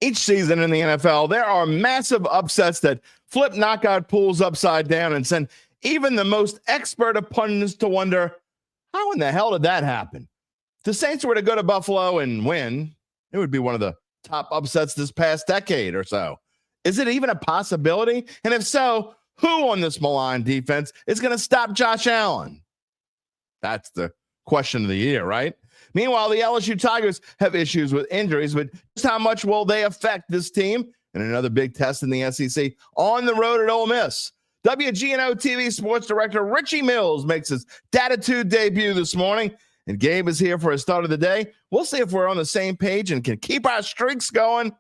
Each season in the NFL, there are massive upsets that flip knockout pools upside down and send even the most expert of pundits to wonder, how in the hell did that happen? If the Saints were to go to Buffalo and win, it would be one of the top upsets this past decade or so. Is it even a possibility? And if so, who on this maligned defense is going to stop Josh Allen? That's the question of the year, right? Meanwhile, the LSU Tigers have issues with injuries, but just how much will they affect this team? And another big test in the SEC on the road at Ole Miss. WGNO-TV sports director Richie Mills makes his Dattitude debut this morning, and Gabe is here for his start of the day. We'll see if we're on the same page and can keep our streaks going.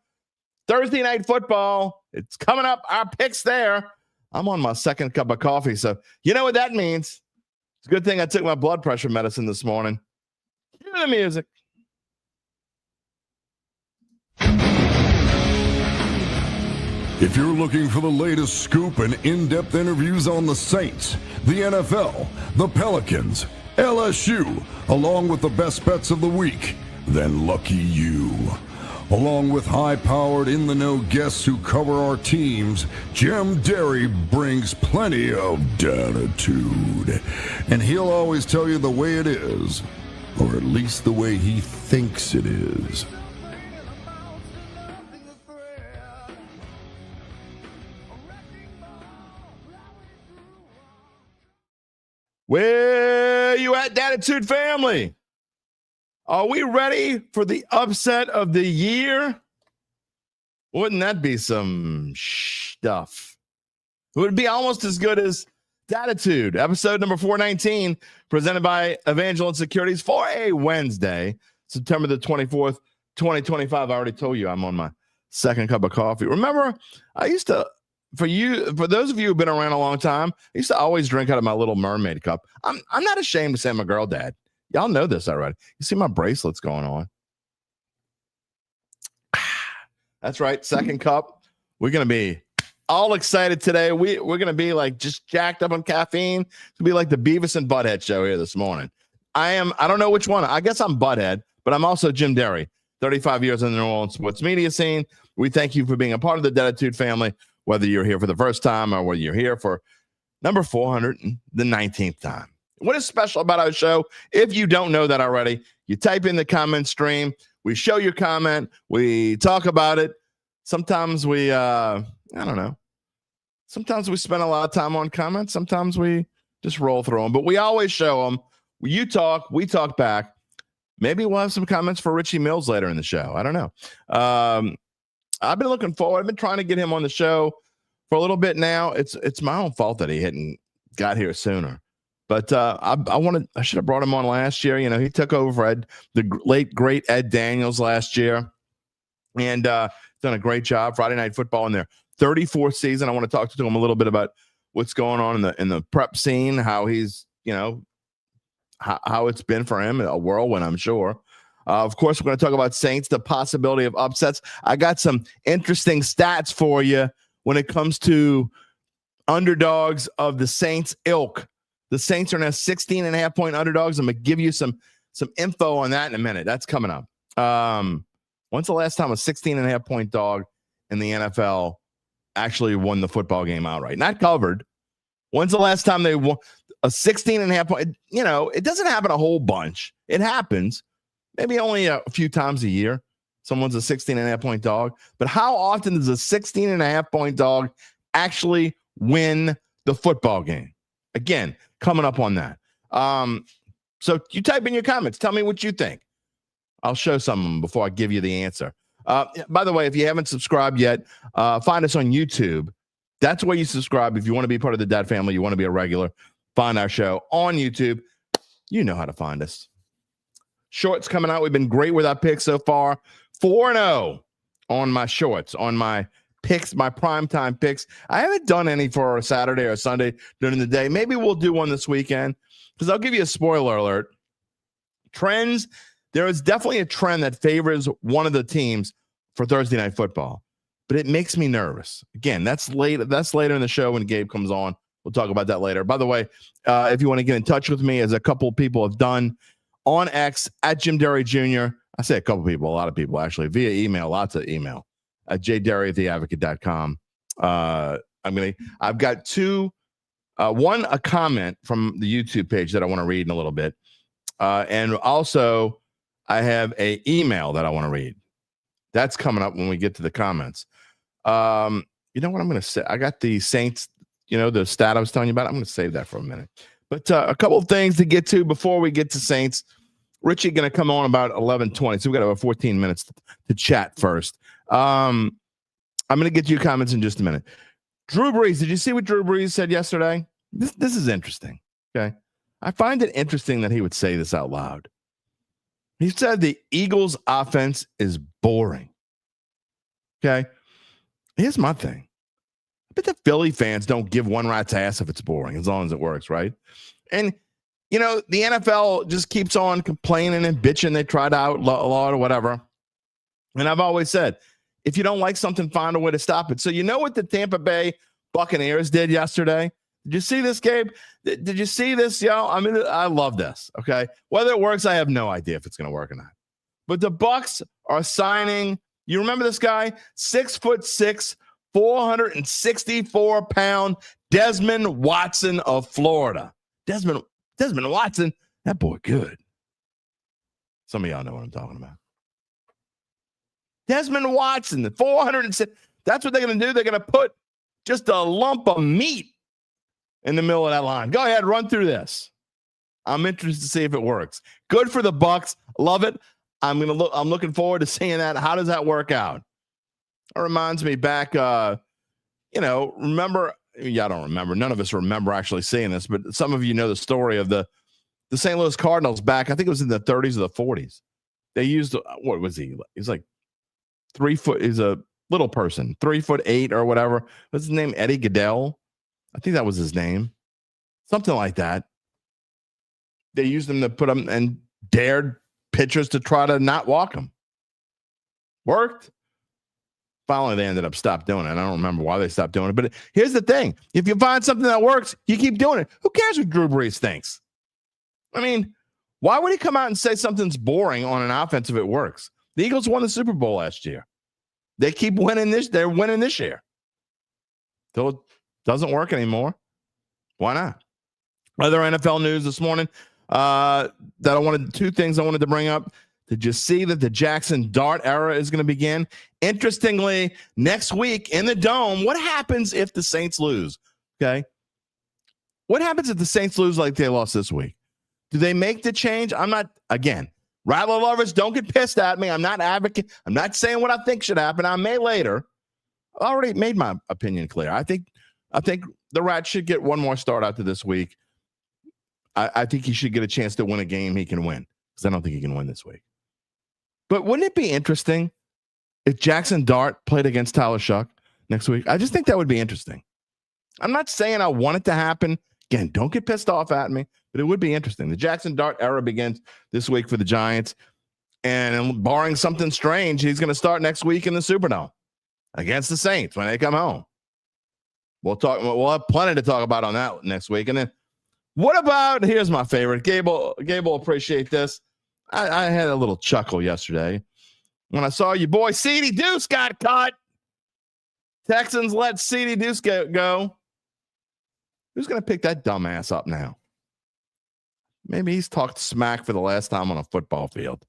Thursday night football, it's coming up. Our picks there. I'm on my second cup of coffee, so you know what that means. It's a good thing I took my blood pressure medicine this morning. Hear the music. If you're looking for the latest scoop and in-depth interviews on the Saints, the NFL, the Pelicans, LSU, along with the best bets of the week, then lucky you. Along with high-powered, in-the-know guests who cover our teams, Jim Derry brings plenty of Dattitude. And he'll always tell you the way it is, or at least the way he thinks it is. Where you at, Dattitude family? Are we ready for the upset of the year? Wouldn't that be some stuff? It would be almost as good as Dattitude, episode number 419, presented by Evangeline Securities for a Wednesday, September the 24th, 2025. I already told you I'm on my second cup of coffee. Remember, I used to, for those of you who've been around a long time, I used to always drink out of my little mermaid cup. I'm not ashamed to say I'm a girl dad. Y'all know this already. You see my bracelets going on. That's right. Second cup. We're going to be all excited today. We're going to be like just jacked up on caffeine. It's going to be like the Beavis and Butthead show here this morning. I don't know which one. I guess I'm Butthead, but I'm also Jim Derry, 35 years in the New Orleans sports media scene. We thank you for being a part of the Dattitude family, whether you're here for the first time or whether you're here for number 419th time. What is special about our show? If you don't know that already, you type in the comment stream. We show your comment. We talk about it. Sometimes we, I don't know. Sometimes we spend a lot of time on comments. Sometimes we just roll through them. But we always show them. You talk. We talk back. Maybe we'll have some comments for Richie Mills later in the show. I don't know. I've been looking forward. I've been trying to get him on the show for a little bit now. It's my own fault that he hadn't got here sooner. But I should have brought him on last year. You know, he took over for the late, great Ed Daniels last year and done a great job. Friday Night Football in their 34th season. I want to talk to him a little bit about what's going on in the prep scene, how he's, you know, how it's been for him, a whirlwind, I'm sure. Of course, we're going to talk about Saints, the possibility of upsets. I got some interesting stats for you when it comes to underdogs of the Saints ilk. The Saints are now 16.5-point underdogs. I'm going to give you some info on that in a minute. That's coming up. When's the last time a 16.5-point dog in the NFL actually won the football game outright? Not covered. When's the last time they won a 16.5-point? You know, it doesn't happen a whole bunch. It happens maybe only a few times a year. Someone's a 16.5-point dog. But how often does a 16.5-point dog actually win the football game? Again, coming up on that. So you type in your comments. Tell me what you think. I'll show some of them before I give you the answer. By the way, if you haven't subscribed yet, find us on YouTube. That's where you subscribe. If you want to be part of the Dad family, you want to be a regular, find our show on YouTube. You know how to find us. Shorts coming out. We've been great with our picks so far. 4-0 on my shorts, on my picks, my primetime picks. I haven't done any for a Saturday or Sunday during the day. Maybe we'll do one this weekend because I'll give you a spoiler alert. Trends. There is definitely a trend that favors one of the teams for Thursday Night Football, but it makes me nervous. Again, that's later in the show when Gabe comes on. We'll talk about that later. By the way, if you want to get in touch with me, as a couple of people have done on X at Jim Derry Jr. I say a couple of people, a lot of people actually, via email, lots of email. jderry at theadvocate.com. I've got two, one, a comment from the YouTube page that I want to read in a little bit. And also I have a email that I want to read. That's coming up when we get to the comments. You know what I'm going to say? I got the Saints, the stat I was telling you about. I'm going to save that for a minute. But a couple of things to get to before we get to Saints. Richie going to come on about 11:20, so we got about 14 minutes to chat first. I'm going to get to your comments in just a minute. Drew Brees, did you see what Drew Brees said yesterday? This is interesting, okay? I find it interesting that he would say this out loud. He said the Eagles' offense is boring, okay? Here's my thing. I bet the Philly fans don't give one rat's ass if it's boring, as long as it works, right? And, the NFL just keeps on complaining and bitching. They tried out law or whatever. And I've always said, if you don't like something, find a way to stop it. So you know what the Tampa Bay Buccaneers did yesterday? Did you see this, Gabe? Did you see this, yo? I mean, I love this, okay? Whether it works, I have no idea if it's going to work or not. But the Bucs are signing, you remember this guy? 6'6", 464-pound Desmond Watson of Florida. Desmond Watson, that boy good. Some of y'all know what I'm talking about. Desmond Watson, the 406. That's what they're going to do. They're going to put just a lump of meat in the middle of that line. Go ahead, run through this. I'm interested to see if it works. Good for the Bucs. Love it. I'm looking forward to seeing that. How does that work out? It reminds me back, remember, I don't remember. None of us remember actually seeing this, but some of you know the story of the St. Louis Cardinals back. I think it was in the 30s or the 40s. They used, what was he? He's like 3 foot. He's a little person, 3'8" or whatever. What's his name? Eddie Goodell. I think that was his name. Something like that. They used him to put him and dared pitchers to try to not walk him. Worked. Finally, they ended up stopped doing it. I don't remember why they stopped doing it. But here's the thing. If you find something that works, you keep doing it. Who cares what Drew Brees thinks? I mean, why would he come out and say something's boring on an offense if it works? The Eagles won the Super Bowl last year. They keep winning this. They're winning this year. Till it doesn't work anymore. Why not? Other NFL news this morning two things I wanted to bring up. Did you see that the Jackson Dart era is going to begin? Interestingly, next week in the Dome, what happens if the Saints lose? Okay. What happens if the Saints lose like they lost this week? Do they make the change? I'm not, again, Rattler lovers, don't get pissed at me. I'm not advocate. I'm not saying what I think should happen. I may later. I already made my opinion clear. I think the Rats should get one more start after this week. I think he should get a chance to win a game he can win, because I don't think he can win this week. But wouldn't it be interesting if Jackson Dart played against Tyler Shuck next week? I just think that would be interesting. I'm not saying I want it to happen. Again, don't get pissed off at me, but it would be interesting. The Jackson Dart era begins this week for the Giants, and barring something strange, he's going to start next week in the Superdome against the Saints when they come home. We'll have plenty to talk about on that next week. And then what about, here's my favorite. Gabe will appreciate this. I had a little chuckle yesterday when I saw your boy C.D. Deuce got cut. Texans let C.D. Deuce go. Who's going to pick that dumbass up now? Maybe he's talked smack for the last time on a football field.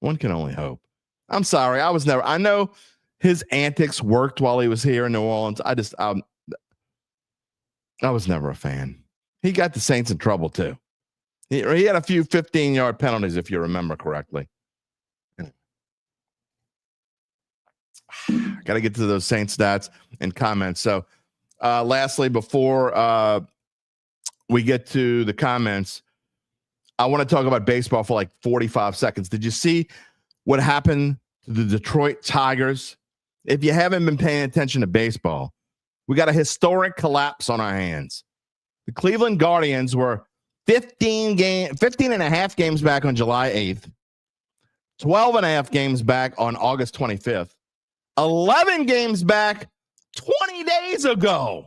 One can only hope. I'm sorry. I know his antics worked while he was here in New Orleans. I was never a fan. He got the Saints in trouble too. He had a few 15-yard penalties, if you remember correctly. Got to get to those Saints stats and comments. So, lastly, before we get to the comments, I want to talk about baseball for like 45 seconds. Did you see what happened to the Detroit Tigers? If you haven't been paying attention to baseball, we got a historic collapse on our hands. The Cleveland Guardians were 15 and a half games back on July 8th, 12 and a half games back on August 25th, 11 games back 20 days ago.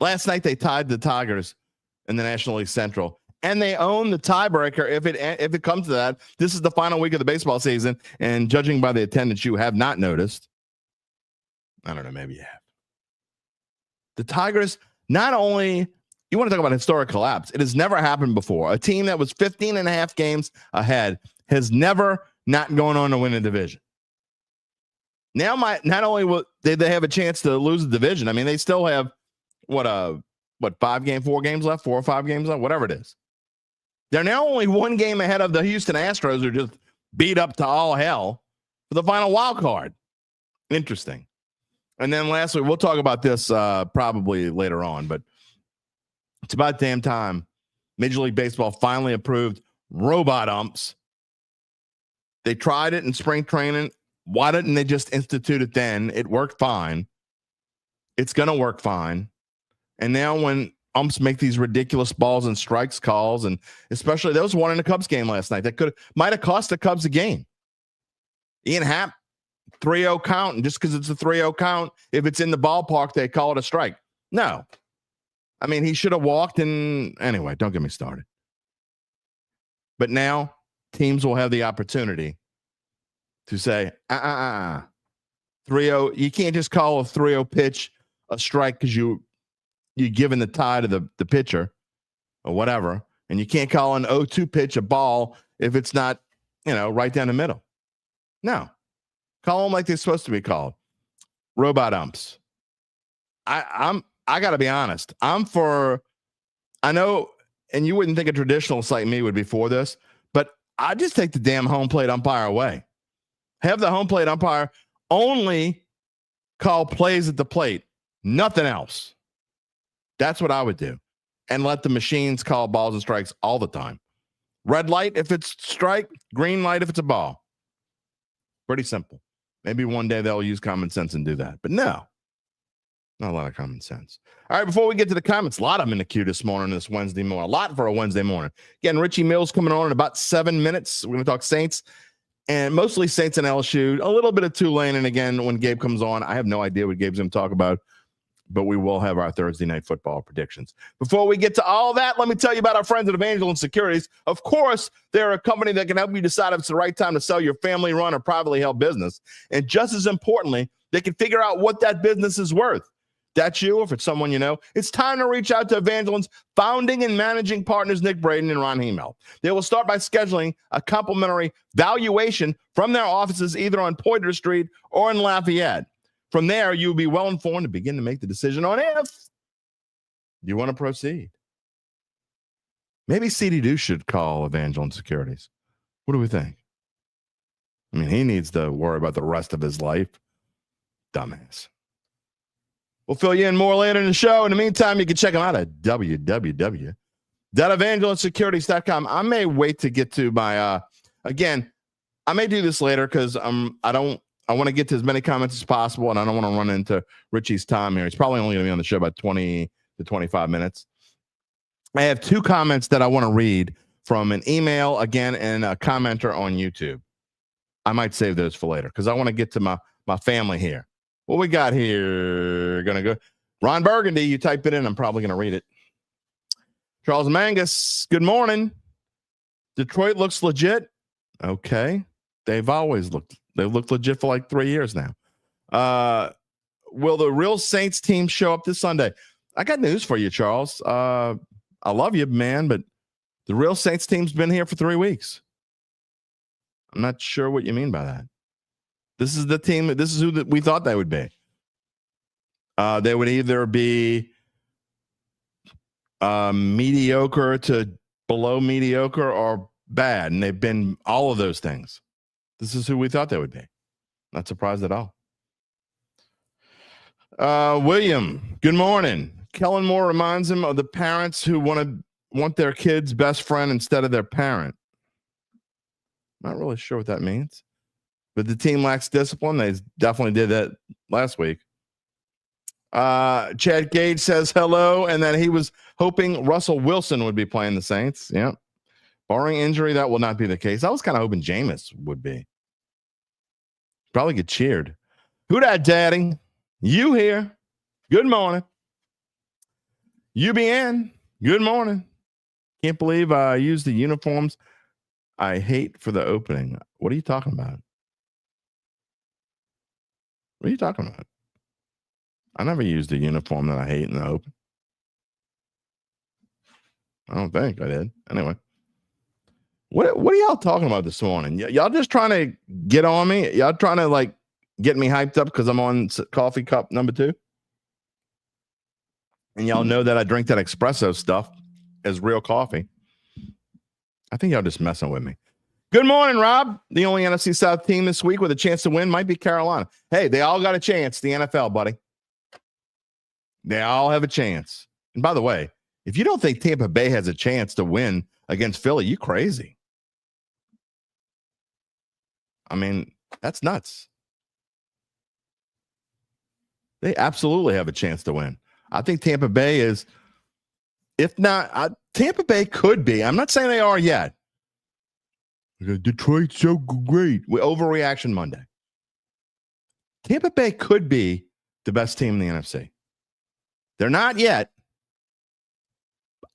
Last night, they tied the Tigers in the National League Central. and they own the tiebreaker if it comes to that. This is the final week of the baseball season, and judging by the attendance, you have not noticed. I don't know, maybe you have. The Tigers, not only, you want to talk about historic collapse, it has never happened before. A team that was 15 and a half games ahead has never not gone on to win a division. Now, not only will they have a chance to lose the division, I mean, they still have, 4 games left, 4 or 5 games left, whatever it is. They're now only 1 game ahead of the Houston Astros, who are just beat up to all hell for the final wild card. Interesting. And then lastly, we'll talk about this probably later on, but it's about damn time Major League Baseball finally approved robot umps. They tried it in spring training. Why didn't they just institute it then? It worked fine. It's going to work fine. And now when umps make these ridiculous balls and strikes calls, and especially there was one in the Cubs game last night that might have cost the Cubs a game. Ian Happ, 3-0 count, and just because it's a 3-0 count, if it's in the ballpark, they call it a strike. No. I mean, he should have walked, and anyway, don't get me started. But now teams will have the opportunity to say, 3-0, you can't just call a 3-0 pitch a strike because you're giving the tie to the pitcher or whatever, and you can't call an 0-2 pitch a ball if it's not, right down the middle. No. Call them like they're supposed to be called. Robot umps. I got to be honest. I know, and you wouldn't think a traditionalist like me would be for this, but I just take the damn home plate umpire away. Have the home plate umpire only call plays at the plate, nothing else. That's what I would do. And let the machines call balls and strikes all the time. Red light if it's strike, green light if it's a ball. Pretty simple. Maybe one day they'll use common sense and do that. But no, not a lot of common sense. All right, before we get to the comments, a lot of them in the queue this morning, this Wednesday morning. A lot for a Wednesday morning. Again, Richie Mills coming on in about 7 minutes. We're going to talk Saints, and mostly Saints and LSU. A little bit of Tulane, and again, when Gabe comes on, I have no idea what Gabe's going to talk about, but we will have our Thursday night football predictions. Before we get to all that, let me tell you about our friends at Evangeline Securities. Of course, they're a company that can help you decide if it's the right time to sell your family-run or privately held business. And just as importantly, they can figure out what that business is worth. That's you, or if it's someone you know, it's time to reach out to Evangeline's founding and managing partners, Nick Braden and Ron Hemel. They will start by scheduling a complimentary valuation from their offices either on Poydras Street or in Lafayette. From there, you'll be well informed to begin to make the decision on if you want to proceed. Maybe CD Deuce should call Evangeline Securities. What do we think? I mean, he needs to worry about the rest of his life. Dumbass. We'll fill you in more later in the show. In the meantime, you can check them out at www.evangelisecurities.com. I may wait to get to my, again, I may do this later because I want to get to as many comments as possible, and I don't want to run into Richie's time here. He's probably only going to be on the show about 20 to 25 minutes. I have 2 comments that I want to read from an email, again, and a commenter on YouTube. I might save those for later because I want to get to my family here. What we got here? Going to go. Ron Burgundy, you type it in. I'm probably going to read it. Charles Mangus, good morning. Detroit looks legit. Okay. They've looked legit for like 3 years now. Will the real Saints team show up this Sunday? I got news for you, Charles. I love you, man, but the real Saints team's been here for 3 weeks. I'm not sure what you mean by that. This is the team. This is who we thought they would be. They would either be mediocre to below mediocre or bad, and they've been all of those things. This is who we thought they would be. Not surprised at all. William, good morning. Kellen Moore reminds him of the parents who want their kid's best friend instead of their parent. Not really sure what that means. But the team lacks discipline. They definitely did that last week. Chad Gage says hello, and that he was hoping Russell Wilson would be playing the Saints. Yeah. Barring injury, that will not be the case. I was kind of hoping Jameis would be. Probably get cheered. Who dat, Daddy? You here. Good morning. UBN. Good morning. Can't believe I used the uniforms I hate for the opening. What are you talking about? What are you talking about? I never used the uniform that I hate in the open. I don't think I did. Anyway. What are y'all talking about this morning? Y'all just trying to get on me? Y'all trying to like get me hyped up because I'm on coffee cup number 2? And y'all know that I drink that espresso stuff as real coffee. I think y'all just messing with me. Good morning, Rob. The only NFC South team this week with a chance to win might be Carolina. Hey, they all got a chance. The NFL, buddy. They all have a chance. And by the way, if you don't think Tampa Bay has a chance to win against Philly, you crazy. I mean, that's nuts. They absolutely have a chance to win. I think Tampa Bay is, if not, Tampa Bay could be. I'm not saying they are yet. Detroit's so great. Overreaction Monday. Tampa Bay could be the best team in the NFC. They're not yet.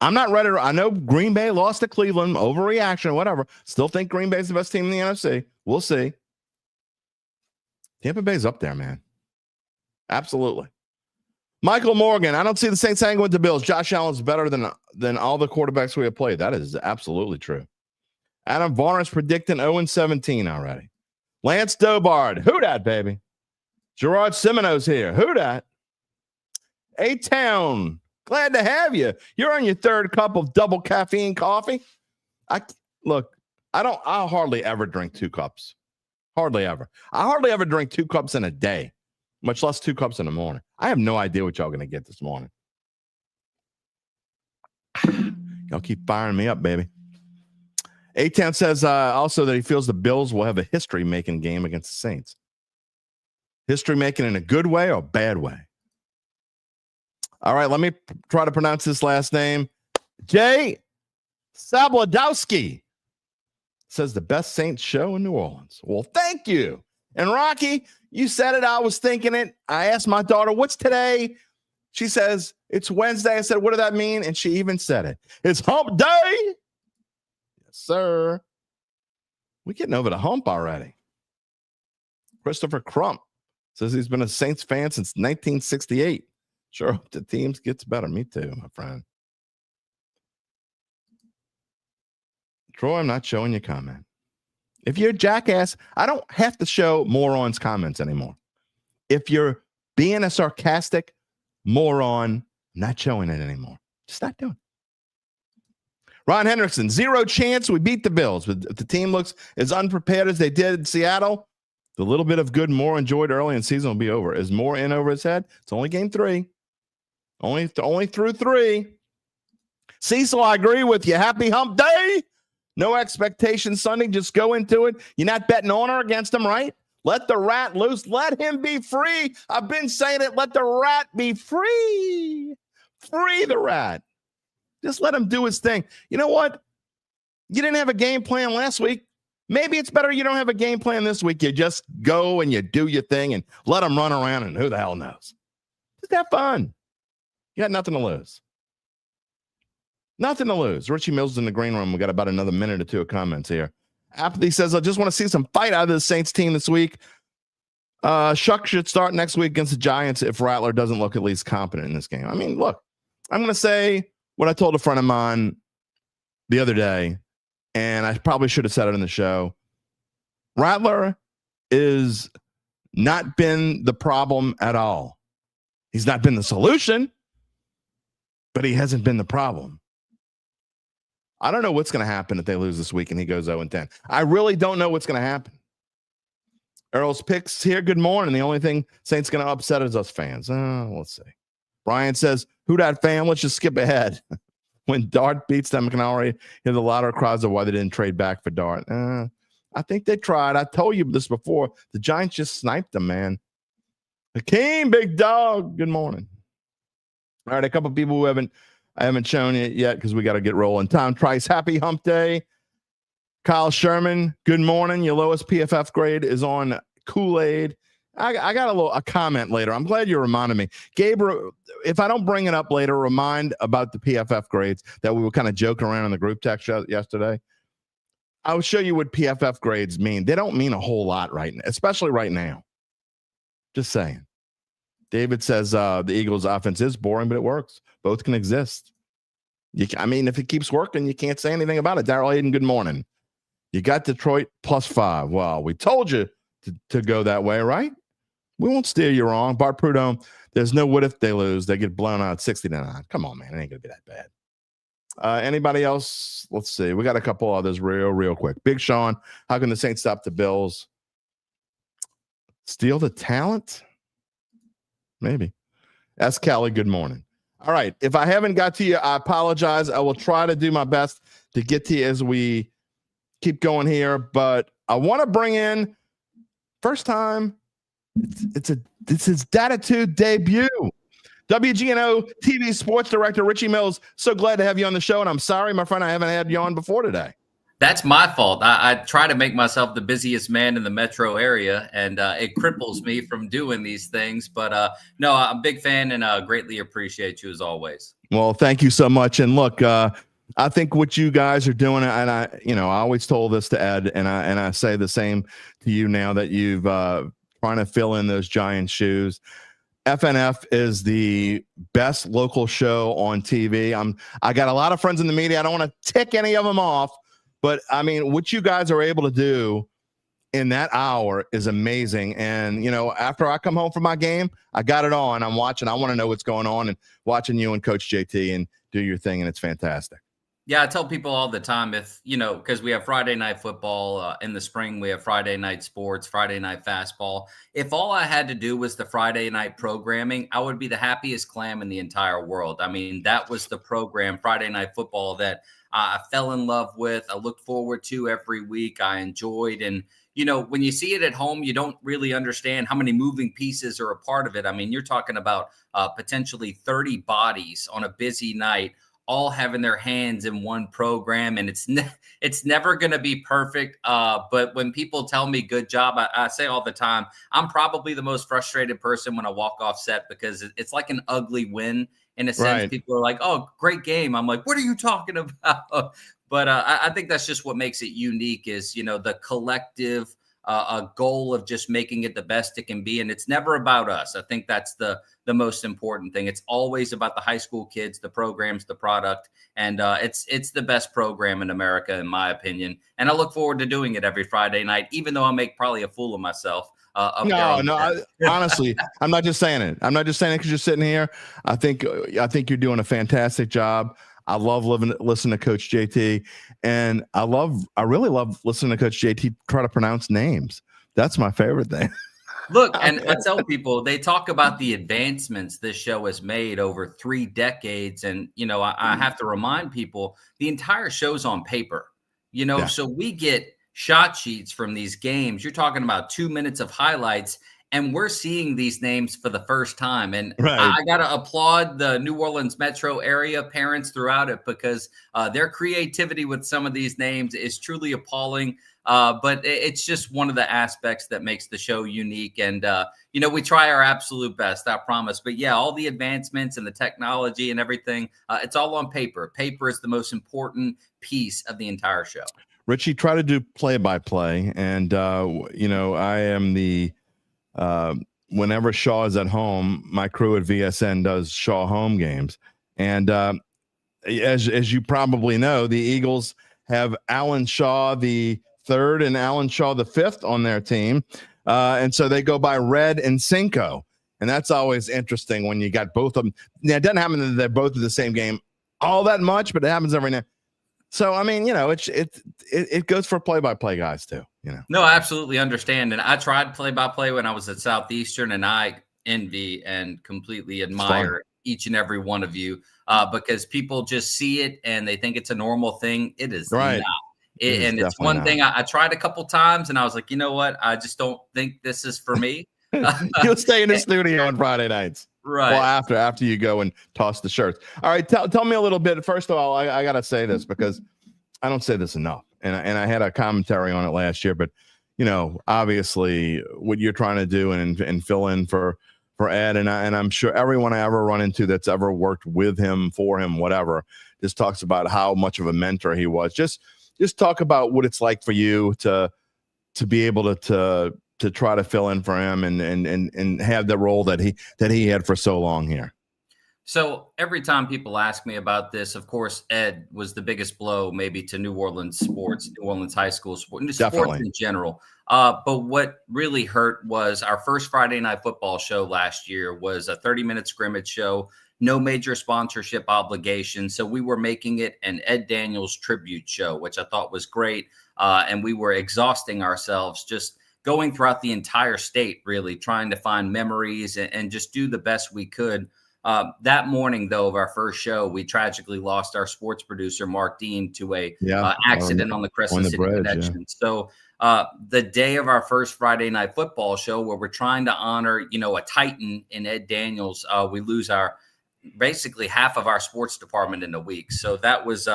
I'm not ready. I know Green Bay lost to Cleveland, overreaction, whatever. Still think Green Bay's the best team in the NFC. We'll see. Tampa Bay's up there, man. Absolutely. Michael Morgan, I don't see the Saints hanging with the Bills. Josh Allen's better than all the quarterbacks we have played. That is absolutely true. Adam Varner's predicting 0-17 already. Lance Dobard, who dat, baby? Gerard Simoneau's here. Who dat? A-Town, glad to have you. You're on your 3rd cup of double caffeine coffee. I hardly ever drink 2 cups. Hardly ever. I hardly ever drink 2 cups in a day, much less 2 cups in the morning. I have no idea what y'all going to get this morning. Y'all keep firing me up, baby. A-Town says also that he feels the Bills will have a history-making game against the Saints. History-making in a good way or a bad way? All right, let me try to pronounce this last name. Jay Sablodowski says the best Saints show in New Orleans. Well, thank you. And Rocky, you said it. I was thinking it. I asked my daughter, what's today? She says, it's Wednesday. I said, what does that mean? And she even said it. It's hump day. Yes, sir. We're getting over the hump already. Christopher Crump says he's been a Saints fan since 1968. Sure, the teams gets better. Me too, my friend. Troy, I'm not showing you comment. If you're a jackass, I don't have to show morons comments anymore. If you're being a sarcastic moron, I'm not showing it anymore. Just not doing it. Ron Hendrickson, 0 chance we beat the Bills. If the team looks as unprepared as they did in Seattle, the little bit of good Moore enjoyed early in the season will be over. Is Moore in over his head? It's only game 3. Only through 3. Cecil, I agree with you. Happy hump day. No expectations Sunday. Just go into it. You're not betting on or against him, right? Let the rat loose. Let him be free. I've been saying it. Let the rat be free. Free the rat. Just let him do his thing. You know what? You didn't have a game plan last week. Maybe it's better you don't have a game plan this week. You just go and you do your thing and let him run around, and who the hell knows? Just have fun. You got nothing to lose. Nothing to lose. Richie Mills in the green room. We got about another minute or 2 of comments here. Apathy says, I just want to see some fight out of the Saints team this week. Shuck should start next week against the Giants if Rattler doesn't look at least competent in this game. I mean, look, I'm going to say what I told a friend of mine the other day, and I probably should have said it in the show. Rattler is not been the problem at all. He's not been the solution, but he hasn't been the problem. I don't know what's going to happen if they lose this week and he goes 0-10. I really don't know what's going to happen. Earl's Picks here. Good morning. The only thing Saints going to upset is us fans. Let's see. Brian says, who dat fam? Let's just skip ahead. When Dart beats them, can already hear the louder cries of why they didn't trade back for Dart. I think they tried. I told you this before. The Giants just sniped them, man. Hakeem, big dog. Good morning. All right, a couple people who I haven't shown it yet because we got to get rolling. Tom Trice, happy hump day. Kyle Sherman, good morning. Your lowest PFF grade is on Kool-Aid. I got a comment later. I'm glad you reminded me. Gabe, if I don't bring it up later, remind about the PFF grades that we were kind of joking around in the group text yesterday. I will show you what PFF grades mean. They don't mean a whole lot right now, especially right now. Just saying. David says the Eagles' offense is boring, but it works. Both can exist. If it keeps working, you can't say anything about it. Darrell Hayden, good morning. You got Detroit +5. Well, we told you to go that way, right? We won't steer you wrong. Bart Prudhomme, there's no what if they lose. They get blown out 60-9. Come on, man. It ain't going to be that bad. Anybody else? Let's see. We got a couple others real quick. Big Sean, how can the Saints stop the Bills? Steal the talent? Maybe. S. Kelly, good morning. All right. If I haven't got to you, I apologize. I will try to do my best to get to you as we keep going here. But I want to bring in first time. It's his Dattitude debut. WGNO-TV sports director Richie Mills. So glad to have you on the show. And I'm sorry, my friend, I haven't had you on before today. That's my fault. I try to make myself the busiest man in the metro area, and it cripples me from doing these things. But no, I'm a big fan and greatly appreciate you as always. Well, thank you so much. And look, I think what you guys are doing, and I always told this to Ed, and I say the same to you now that you've trying to fill in those giant shoes. FNF is the best local show on TV. I got a lot of friends in the media. I don't want to tick any of them off, but I mean, what you guys are able to do in that hour is amazing. And, after I come home from my game, I got it on. I'm watching. I want to know what's going on and watching you and Coach JT and do your thing. And it's fantastic. Yeah, I tell people all the time, because we have Friday night football in the spring, we have Friday night sports, Friday night fastball. If all I had to do was the Friday night programming, I would be the happiest clam in the entire world. I mean, that was the program, Friday night football, that I fell in love with. I looked forward to every week. I enjoyed. And, when you see it at home, you don't really understand how many moving pieces are a part of it. I mean, you're talking about potentially 30 bodies on a busy night, all having their hands in one program, and it's never going to be perfect. But when people tell me good job, I say all the time, I'm probably the most frustrated person when I walk off set because it's like an ugly win in a sense. Right. People are like, "Oh, great game." I'm like, "What are you talking about?" But I think that's just what makes it unique is, the collective a goal of just making it the best it can be. And it's never about us. I think that's the most important thing. It's always about the high school kids, the programs, the product. And it's the best program in America, in my opinion. And I look forward to doing it every Friday night, even though I make probably a fool of myself. Honestly, I'm not just saying it. I'm not just saying it because you're sitting here. I think you're doing a fantastic job. I love listening to Coach JT, and I really love listening to Coach JT try to pronounce names. That's my favorite thing. Look, and I tell people, they talk about the advancements this show has made over 3 decades. And, I have to remind people the entire show's on paper, so we get shot sheets from these games. You're talking about 2 minutes of highlights, and we're seeing these names for the first time. And right. I got to applaud the New Orleans metro area parents throughout it because their creativity with some of these names is truly appalling. But it's just one of the aspects that makes the show unique. And, we try our absolute best, I promise. But yeah, all the advancements and the technology and everything, it's all on paper. Paper is the most important piece of the entire show. Richie, try to do play-by-play. And, I am the whenever Shaw is at home, my crew at VSN does Shaw home games. And as you probably know, the Eagles have Alan Shaw the third and Alan Shaw the fifth on their team. And so they go by Red and Cinco. And that's always interesting when you got both of them. Now, it doesn't happen that they're both in the same game all that much, but it happens every now. So, I mean, it goes for play-by-play guys too, No, I absolutely understand. And I tried play-by-play when I was at Southeastern, and I envy and completely admire each and every one of you because people just see it and they think it's a normal thing. It is right. Not. And it's one not. Thing I tried a couple times, and I was like, you know what? I just don't think this is for me. You'll stay in the studio on Friday nights. Right. Well, after you go and toss the shirts. All right. Tell me a little bit. First of all, I got to say this because I don't say this enough. And I had a commentary on it last year, but obviously what you're trying to do and fill in for Ed. And I'm sure everyone I ever run into that's ever worked with him, for him, whatever, just talks about how much of a mentor he was. Just talk about what it's like for you to be able to try to fill in for him and have the role that he had for so long here. So every time people ask me about this, of course, Ed was the biggest blow maybe to New Orleans sports, New Orleans high school sports in general. But what really hurt was our first Friday night football show last year was a 30-minute scrimmage show, no major sponsorship obligation. So we were making it an Ed Daniels tribute show, which I thought was great. And we were exhausting ourselves just going throughout the entire state, really trying to find memories and just do the best we could. That morning, though, of our first show, we tragically lost our sports producer, Mark Dean, to a accident on the Crescent City Connection. Yeah. So the day of our first Friday night football show, where we're trying to honor, a Titan in Ed Daniels, we lose basically half of our sports department in a week. So that was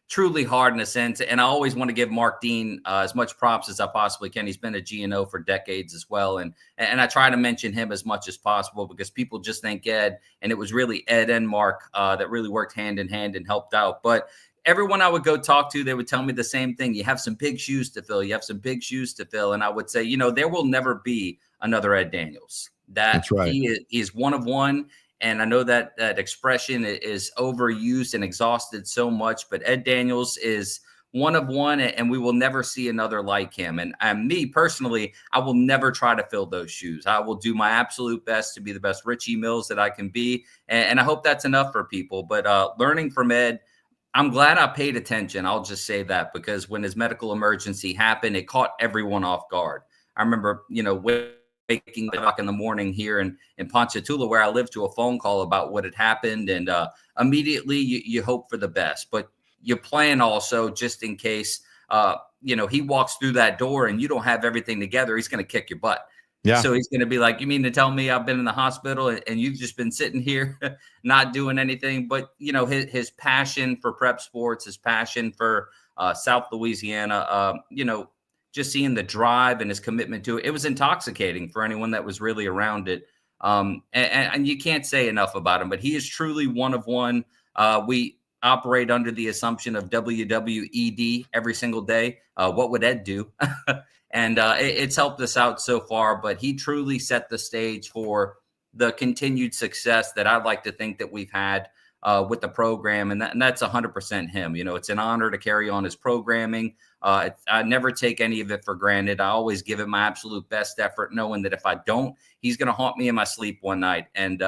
truly hard in a sense. And I always want to give Mark Dean as much props as I possibly can. He's been a GNO for decades as well. And I try to mention him as much as possible because people just think Ed, and it was really Ed and Mark that really worked hand in hand and helped out. But everyone I would go talk to, they would tell me the same thing. You have some big shoes to fill. You have some big shoes to fill. And I would say, there will never be another Ed Daniels. That's right. He is one of one. And I know that expression is overused and exhausted so much, but Ed Daniels is one of one, and we will never see another like him. And me personally, I will never try to fill those shoes. I will do my absolute best to be the best Richie Mills that I can be. And I hope that's enough for people. But learning from Ed, I'm glad I paid attention. I'll just say that, because when his medical emergency happened, it caught everyone off guard. I remember, waking up in the morning here in Ponchatoula, where I live, to a phone call about what had happened. And immediately you hope for the best, but you plan also just in case, he walks through that door and you don't have everything together. He's going to kick your butt. Yeah. So he's going to be like, you mean to tell me I've been in the hospital and you've just been sitting here not doing anything? But, his passion for prep sports, his passion for South Louisiana, just seeing the drive and his commitment to it, it was intoxicating for anyone that was really around it. And you can't say enough about him, but he is truly one of one. We operate under the assumption of WWED every single day. What would Ed do? And it's helped us out so far, but he truly set the stage for the continued success that I'd like to think that we've had with the program. And that's 100% him. It's an honor to carry on his programming. I never take any of it for granted. I always give it my absolute best effort, knowing that if I don't, he's going to haunt me in my sleep one night and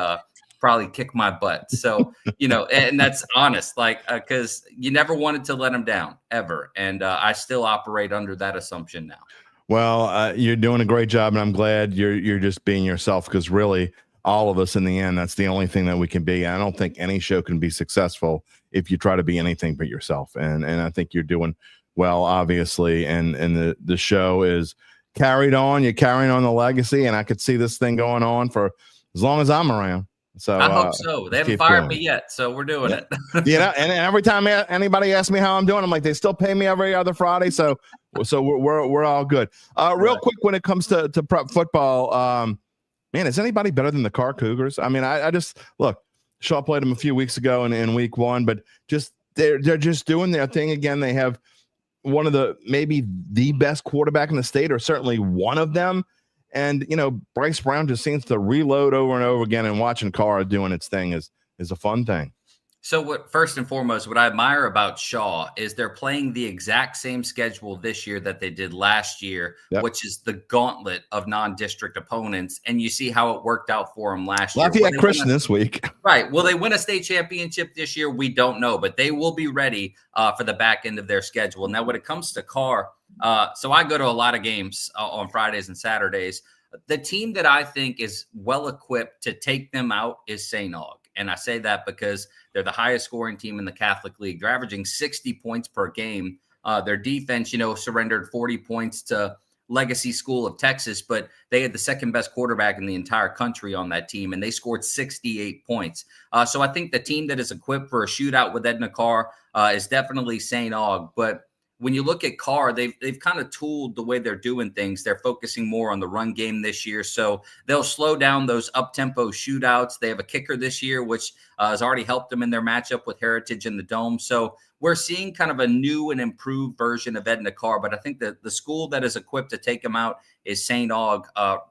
probably kick my butt. So, and that's honest, because you never wanted to let him down ever. And I still operate under that assumption now. Well, you're doing a great job, and I'm glad you're just being yourself, because really all of us in the end, that's the only thing that we can be. I don't think any show can be successful if you try to be anything but yourself. And I think you're doing well, obviously. And the show is carried on. You're carrying on the legacy, and I could see this thing going on for as long as I'm around. So I hope so. They haven't fired me yet, so we're doing it. And every time anybody asks me how I'm doing, I'm like, they still pay me every other Friday. So we're all good. Real quick, when it comes to prep football, man, is anybody better than the Car Cougars? I mean, I just look. Shaw played them a few weeks ago in week one, but just they're just doing their thing again. They have one of maybe the best quarterback in the state, or certainly one of them. And Bryce Brown just seems to reload over and over again, and watching Carr doing its thing is a fun thing. So first and foremost, what I admire about Shaw is they're playing the exact same schedule this year that they did last year, which is the gauntlet of non-district opponents. And you see how it worked out for them last year. Lafayette Christian this week. Right. Will they win a state championship this year? We don't know, but they will be ready for the back end of their schedule. Now, when it comes to Carr, so I go to a lot of games on Fridays and Saturdays. The team that I think is well equipped to take them out is St. Aug. And I say that because they're the highest scoring team in the Catholic League. They're averaging 60 points per game. Their defense, surrendered 40 points to Legacy School of Texas, but they had the second best quarterback in the entire country on that team, and they scored 68 points. So I think the team that is equipped for a shootout with Edna Carr is definitely St. Aug. But when you look at Carr, they've kind of tooled the way they're doing things. They're focusing more on the run game this year, so they'll slow down those up-tempo shootouts. They have a kicker this year, which has already helped them in their matchup with Heritage in the Dome. So we're seeing kind of a new and improved version of Edna Carr, but I think that the school that is equipped to take him out is St. Aug,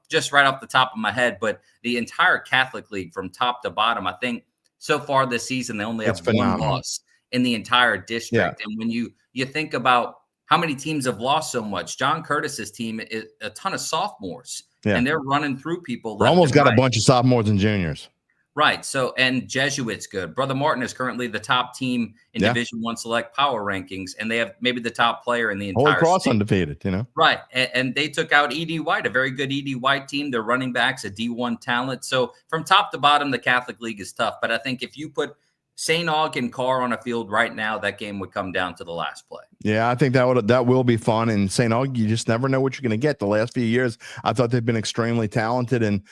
just right off the top of my head. But the entire Catholic League from top to bottom, I think so far this season, they only have one loss in the entire district. And when you think about how many teams have lost so much, John Curtis's team is a ton of sophomores, and they're running through people. They almost got a bunch of sophomores and juniors. Right. So, and Jesuit's good. Brother Martin is currently the top team in Division I Select Power Rankings, and they have maybe the top player in the entire Holy Cross state. Undefeated, Right. And they took out E.D. White, a very good E.D. White team. Their running backs, a D1 talent. So from top to bottom, the Catholic League is tough. But I think if you put St. Aug and Carr on a field right now, that game would come down to the last play. Yeah, I think that will be fun. And St. Aug, you just never know what you're going to get. The last few years, I thought they've been extremely talented. And,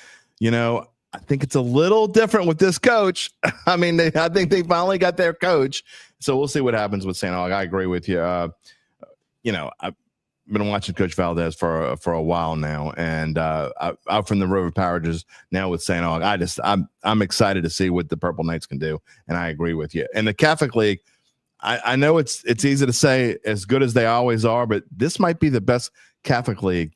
I think it's a little different with this coach. I mean, I think they finally got their coach. So we'll see what happens with St. Aug. I agree with you. I've been watching Coach Valdez for a while now, and out from the River Parages now with St. Aug. I'm excited to see what the Purple Knights can do, and I agree with you. And the Catholic League, I know it's easy to say as good as they always are, but this might be the best Catholic League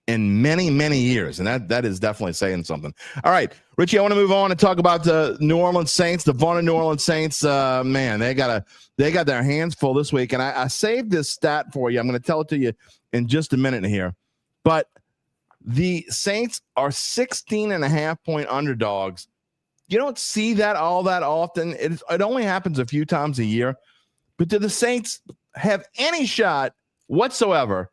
in many, many years. And that is definitely saying something. All right, Richie, I want to move on and talk about the New Orleans Saints, the vaunted New Orleans Saints. Man, they got their hands full this week. And I saved this stat for you. I'm going to tell it to you in just a minute here. But the Saints are 16.5-point underdogs. You don't see that all that often. It only happens a few times a year. But do the Saints have any shot whatsoever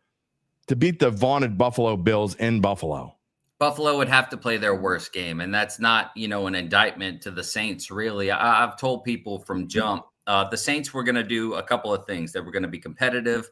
to beat the vaunted Buffalo Bills in Buffalo? Buffalo would have to play their worst game, and that's not, an indictment to the Saints, really. I've told people from jump, the Saints were going to do a couple of things. They were going to be competitive.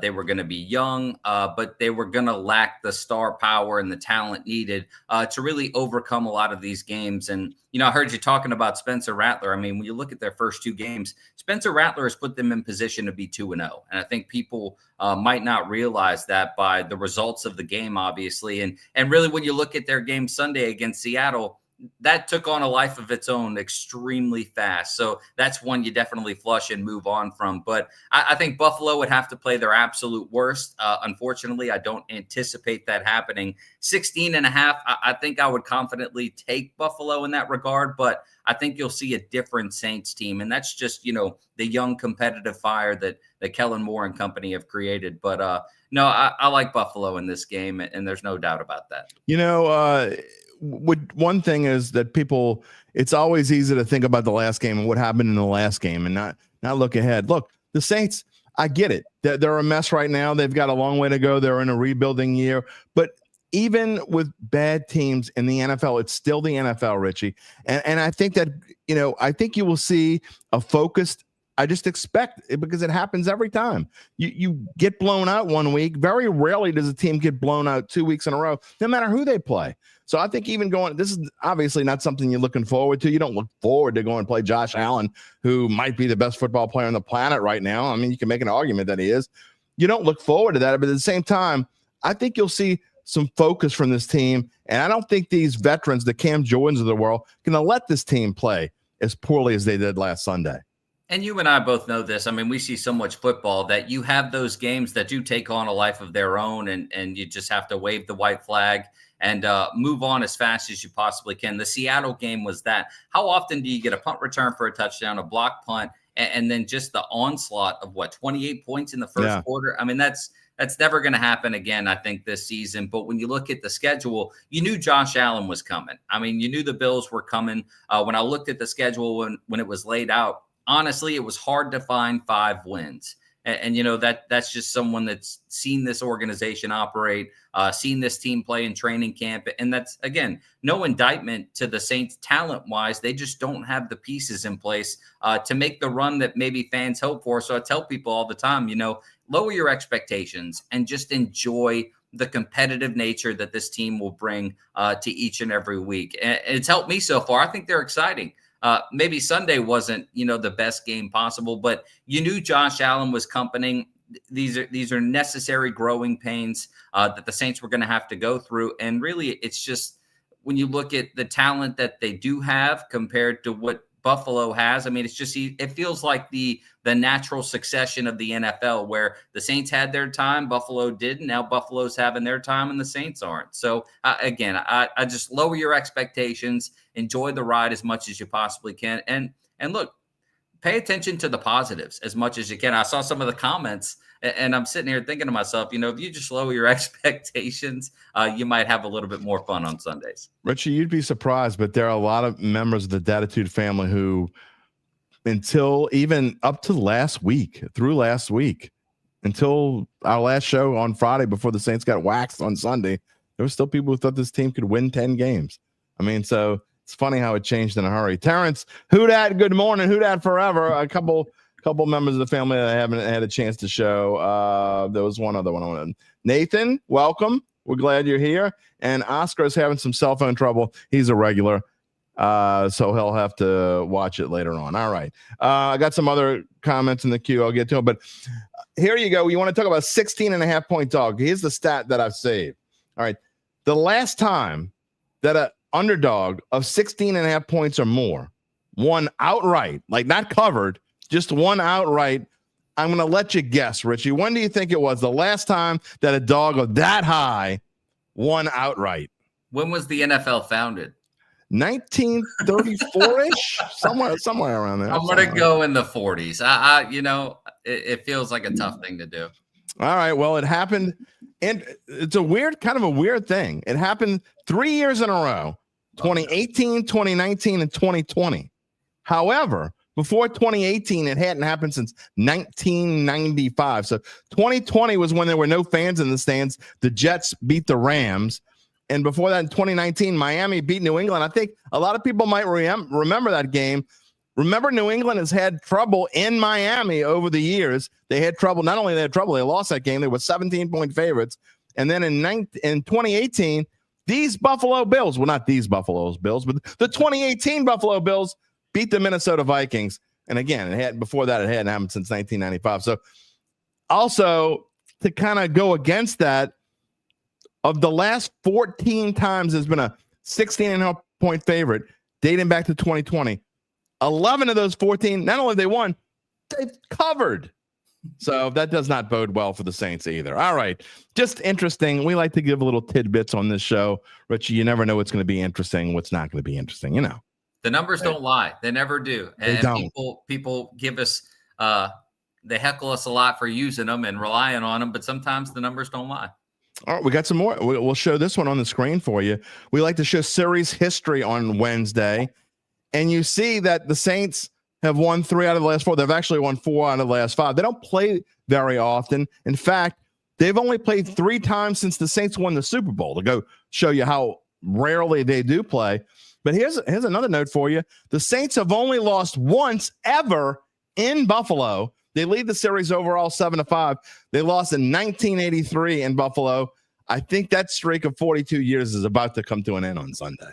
They were going to be young, but they were going to lack the star power and the talent needed to really overcome a lot of these games. And, I heard you talking about Spencer Rattler. I mean, when you look at their first two games, Spencer Rattler has put them in position to be 2-0. And I think people might not realize that by the results of the game, obviously. And really, when you look at their game Sunday against Seattle, that took on a life of its own extremely fast. So that's one you definitely flush and move on from. But I think Buffalo would have to play their absolute worst. Unfortunately, I don't anticipate that happening. 16.5, I think I would confidently take Buffalo in that regard, but I think you'll see a different Saints team. And that's just, the young competitive fire that Kellen Moore and company have created. But no, I like Buffalo in this game, and there's no doubt about that. One thing is that it's always easy to think about the last game and what happened in the last game and not look ahead. Look, the Saints, I get it. They're a mess right now. They've got a long way to go. They're in a rebuilding year. But even with bad teams in the NFL, it's still the NFL, Richie. And I think that, I think you will see a focused, I just expect it because it happens every time. You get blown out one week. Very rarely does a team get blown out 2 weeks in a row, no matter who they play. So I think this is obviously not something you're looking forward to. You don't look forward to going and play Josh Allen, who might be the best football player on the planet right now. I mean, you can make an argument that he is. You don't look forward to that. But at the same time, I think you'll see some focus from this team. And I don't think these veterans, the Cam Jordans of the world, going to let this team play as poorly as they did last Sunday. And you and I both know this. I mean, we see so much football that you have those games that do take on a life of their own, and you just have to wave the white flag and move on as fast as you possibly can. The Seattle game was that. How often do you get a punt return for a touchdown, a block punt, and then just the onslaught of 28 points in the first quarter? I mean, that's never going to happen again, I think, this season. But when you look at the schedule, you knew Josh Allen was coming. I mean, you knew the Bills were coming. When I looked at the schedule when it was laid out, honestly, it was hard to find 5 wins. And that's just someone that's seen this organization operate, seen this team play in training camp. And that's, again, no indictment to the Saints talent-wise. They just don't have the pieces in place to make the run that maybe fans hope for. So I tell people all the time, lower your expectations and just enjoy the competitive nature that this team will bring to each and every week. And it's helped me so far. I think they're exciting. Maybe Sunday wasn't, the best game possible, but you knew Josh Allen was coming. these are necessary growing pains that the Saints were going to have to go through. And really, it's just when you look at the talent that they do have compared to what Buffalo has, I mean, it feels like the natural succession of the NFL, where the Saints had their time, Buffalo didn't. Now Buffalo's having their time and the Saints aren't. So again, I just lower your expectations, enjoy the ride as much as you possibly can. And look, pay attention to the positives as much as you can. I saw some of the comments and I'm sitting here thinking to myself, if you just lower your expectations, you might have a little bit more fun on Sundays. Richie, you'd be surprised, but there are a lot of members of the Dattitude family who, until even up to last week, until our last show on Friday before the Saints got waxed on Sunday, there were still people who thought this team could win 10 games. I mean, so it's funny how it changed in a hurry. Terrence, who dat? Good morning. Who dat forever? A couple members of the family that I haven't had a chance to show. There was one other one. Nathan, welcome. We're glad you're here. And Oscar is having some cell phone trouble. He's a regular, so he'll have to watch it later on. All right. I got some other comments in the queue. I'll get to them. But here you go. You want to talk about 16.5-point dog. Here's the stat that I've saved. All right. The last time that an underdog of 16.5 points or more won outright, like not covered, just one outright. I'm going to let you guess, Richie. When do you think it was the last time that a dog of that high won outright? When was the NFL founded? 1934-ish, somewhere around there. I'm going to go in the 40s. It feels like a tough thing to do. All right. Well, it happened, and it's a weird thing. It happened 3 years in a row: 2018, 2019, and 2020. However, before 2018, it hadn't happened since 1995. So 2020 was when there were no fans in the stands. The Jets beat the Rams. And before that, in 2019, Miami beat New England. I think a lot of people might remember that game. Remember, New England has had trouble in Miami over the years. They had trouble. Not only they had trouble, they lost that game. They were 17-point favorites. And then in 2018, these Buffalo Bills, well, not these Buffalo Bills, but the 2018 Buffalo Bills beat the Minnesota Vikings. And again, it hadn't happened since 1995. So also to kind of go against that, of the last 14 times there's been a 16.5-point favorite dating back to 2020. 11 of those 14, not only they won, they've covered. So that does not bode well for the Saints either. All right. Just interesting. We like to give little tidbits on this show. Richie, you never know what's going to be interesting, what's not going to be interesting, The numbers don't lie. They never do. And they don't. People give us they heckle us a lot for using them and relying on them, but sometimes the numbers don't lie. All right, we got some more. We'll show this one on the screen for you. We like to show series history on Wednesday, and you see that the Saints have won 3 out of the last 4. They've actually won 4 out of the last 5. They don't play very often. In fact, they've only played 3 times since the Saints won the Super Bowl, to go show you how rarely they do play. But here's another note for you. The Saints have only lost once ever in Buffalo. They lead the series overall 7-5. They lost in 1983 in Buffalo. I think that streak of 42 years is about to come to an end on Sunday.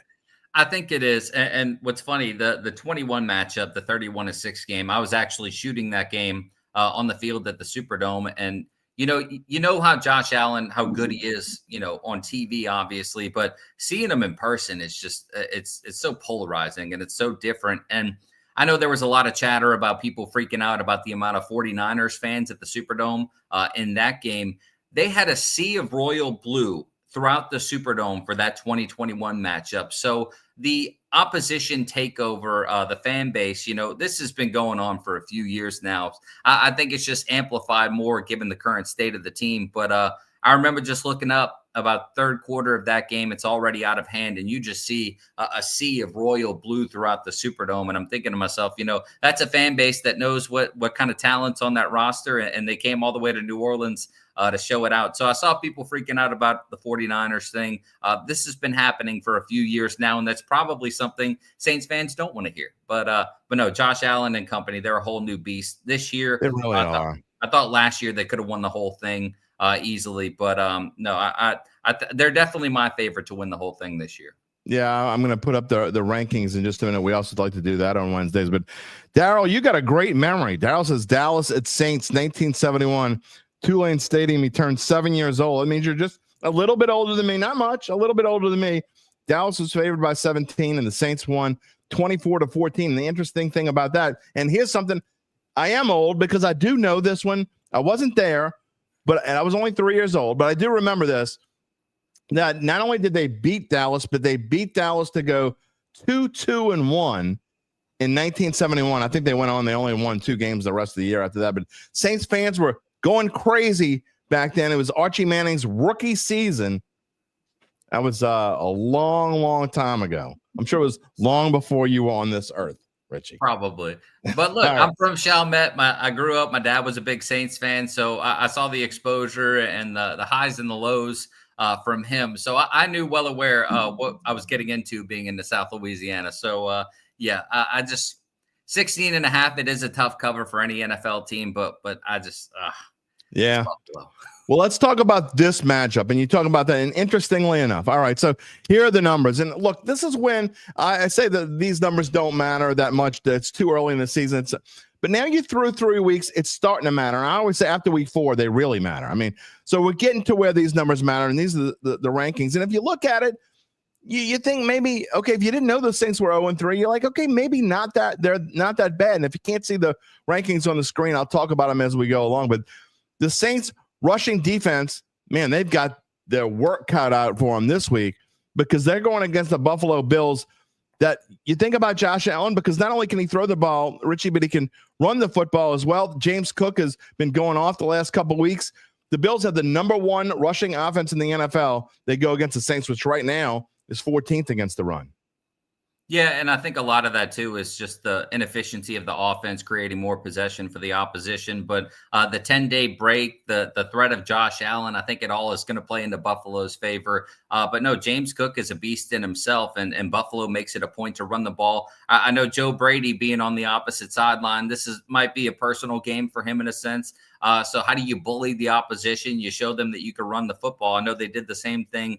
I think it is. And what's funny, the 21 matchup, the 31-6 game, I was actually shooting that game on the field at the Superdome. And, you know how Josh Allen, how good he is, on TV, obviously, but seeing him in person is just, it's so polarizing and it's so different. And I know there was a lot of chatter about people freaking out about the amount of 49ers fans at the Superdome in that game. They had a sea of royal blue throughout the Superdome for that 2021 matchup. So the opposition takeover, the fan base, this has been going on for a few years now. I think it's just amplified more given the current state of the team. But I remember just looking up about third quarter of that game, it's already out of hand, and you just see a sea of royal blue throughout the Superdome. And I'm thinking to myself, that's a fan base that knows what kind of talent's on that roster, and they came all the way to New Orleans to show it out. So I saw people freaking out about the 49ers thing. This has been happening for a few years now, and that's probably something Saints fans don't want to hear. But no, Josh Allen and company, they're a whole new beast this year. They really are. I thought last year they could have won the whole thing easily, but no, they're definitely my favorite to win the whole thing this year. Yeah, I'm going to put up the rankings in just a minute. We also like to do that on Wednesdays. But Daryl, you got a great memory. Daryl says Dallas at Saints, 1971. Tulane Stadium. He turned 7 years old. It means you're just a little bit older than me. Not much, a little bit older than me. Dallas was favored by 17, and the Saints won 24-14. And the interesting thing about that, and here's something, I am old because I do know this one. I wasn't there, and I was only 3 years old, but I do remember this, that not only did they beat Dallas, but they beat Dallas to go 2-2-1 in 1971. I think they went on. They only won 2 games the rest of the year after that. But Saints fans were going crazy back then. It was Archie Manning's rookie season. That was a long, long time ago. I'm sure it was long before you were on this earth, Richie. Probably. But look, I'm from Chalmette. I grew up. My dad was a big Saints fan, so I saw the exposure and the highs and the lows from him. So I knew well aware what I was getting into being in the South Louisiana. So, I just 16 and a half. It is a tough cover for any NFL team, but I just yeah. Well, let's talk about this matchup, and you talk about that. And interestingly enough, all right. So here are the numbers, and look, this is when I say that these numbers don't matter that much. It's too early in the season. But now you through 3 weeks, it's starting to matter. And I always say after week 4, they really matter. I mean, so we're getting to where these numbers matter, and these are the rankings. And if you look at it, you think maybe, okay, if you didn't know the Saints were 0-3, you're like, okay, maybe they're not that bad. And if you can't see the rankings on the screen, I'll talk about them as we go along. But the Saints rushing defense, man, they've got their work cut out for them this week because they're going against the Buffalo Bills. That you think about Josh Allen, because not only can he throw the ball, Richie, but he can run the football as well. James Cook has been going off the last couple of weeks. The Bills have the number 1 rushing offense in the NFL. They go against the Saints, which right now is 14th against the run. Yeah, and I think a lot of that, too, is just the inefficiency of the offense creating more possession for the opposition. But the 10-day break, the threat of Josh Allen, I think it all is going to play into Buffalo's favor. But no, James Cook is a beast in himself, and Buffalo makes it a point to run the ball. I know Joe Brady being on the opposite sideline, might be a personal game for him in a sense. So how do you bully the opposition? You show them that you can run the football. I know they did the same thing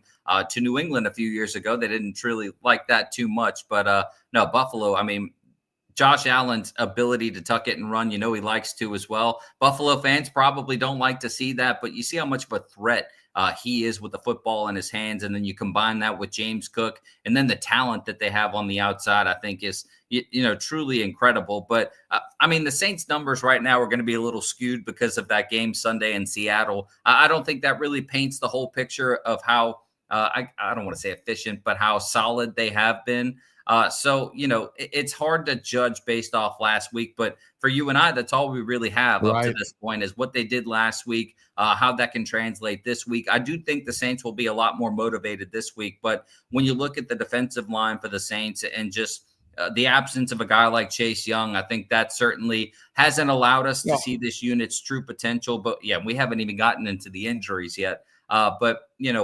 to New England a few years ago. They didn't really like that too much. But no, Buffalo, I mean, Josh Allen's ability to tuck it and run, he likes to as well. Buffalo fans probably don't like to see that, but you see how much of a threat he is with the football in his hands. And then you combine that with James Cook, and then the talent that they have on the outside, I think is, truly incredible. But I mean, the Saints numbers right now are going to be a little skewed because of that game Sunday in Seattle. I don't think that really paints the whole picture of how, I don't want to say efficient, but how solid they have been. So, it's hard to judge based off last week, but for you and I, that's all we really have up to this point is what they did last week, how that can translate this week. I do think the Saints will be a lot more motivated this week, but when you look at the defensive line for the Saints and just the absence of a guy like Chase Young, I think that certainly hasn't allowed us to see this unit's true potential. But yeah, we haven't even gotten into the injuries yet. But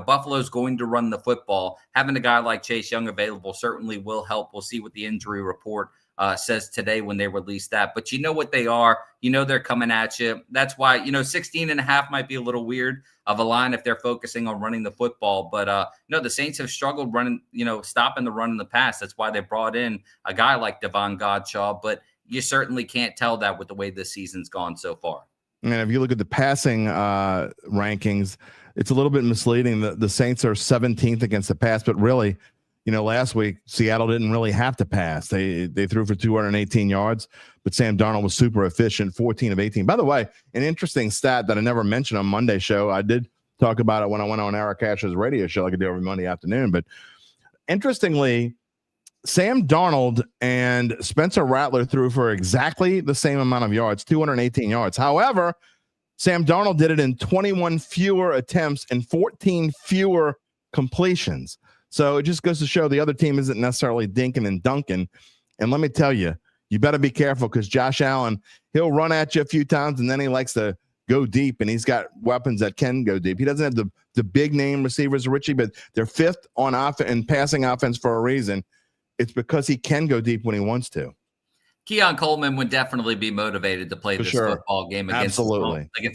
Buffalo's going to run the football. Having a guy like Chase Young available certainly will help. We'll see what the injury report says today when they release that. But you know what they are. They're coming at you. That's why, 16 and a half might be a little weird of a line if they're focusing on running the football. But, the Saints have struggled running, stopping the run in the past. That's why they brought in a guy like Devon Godshaw. But you certainly can't tell that with the way this season's gone so far. And if you look at the passing rankings, it's a little bit misleading. The Saints are 17th against the pass, but really, last week Seattle didn't really have to pass. They threw for 218 yards, but Sam Darnold was super efficient, 14 of 18. By the way, an interesting stat that I never mentioned on Monday's show. I did talk about it when I went on Eric Asher's radio show like I do every Monday afternoon. But interestingly, Sam Darnold and Spencer Rattler threw for exactly the same amount of yards, 218 yards. However, Sam Darnold did it in 21 fewer attempts and 14 fewer completions. So it just goes to show the other team isn't necessarily dinking and dunking. And let me tell you, you better be careful because Josh Allen, he'll run at you a few times and then he likes to go deep, and he's got weapons that can go deep. He doesn't have the big name receivers, Richie, but they're 5th on offense and passing offense for a reason. It's because he can go deep when he wants to. Keon Coleman would definitely be motivated to play this football game against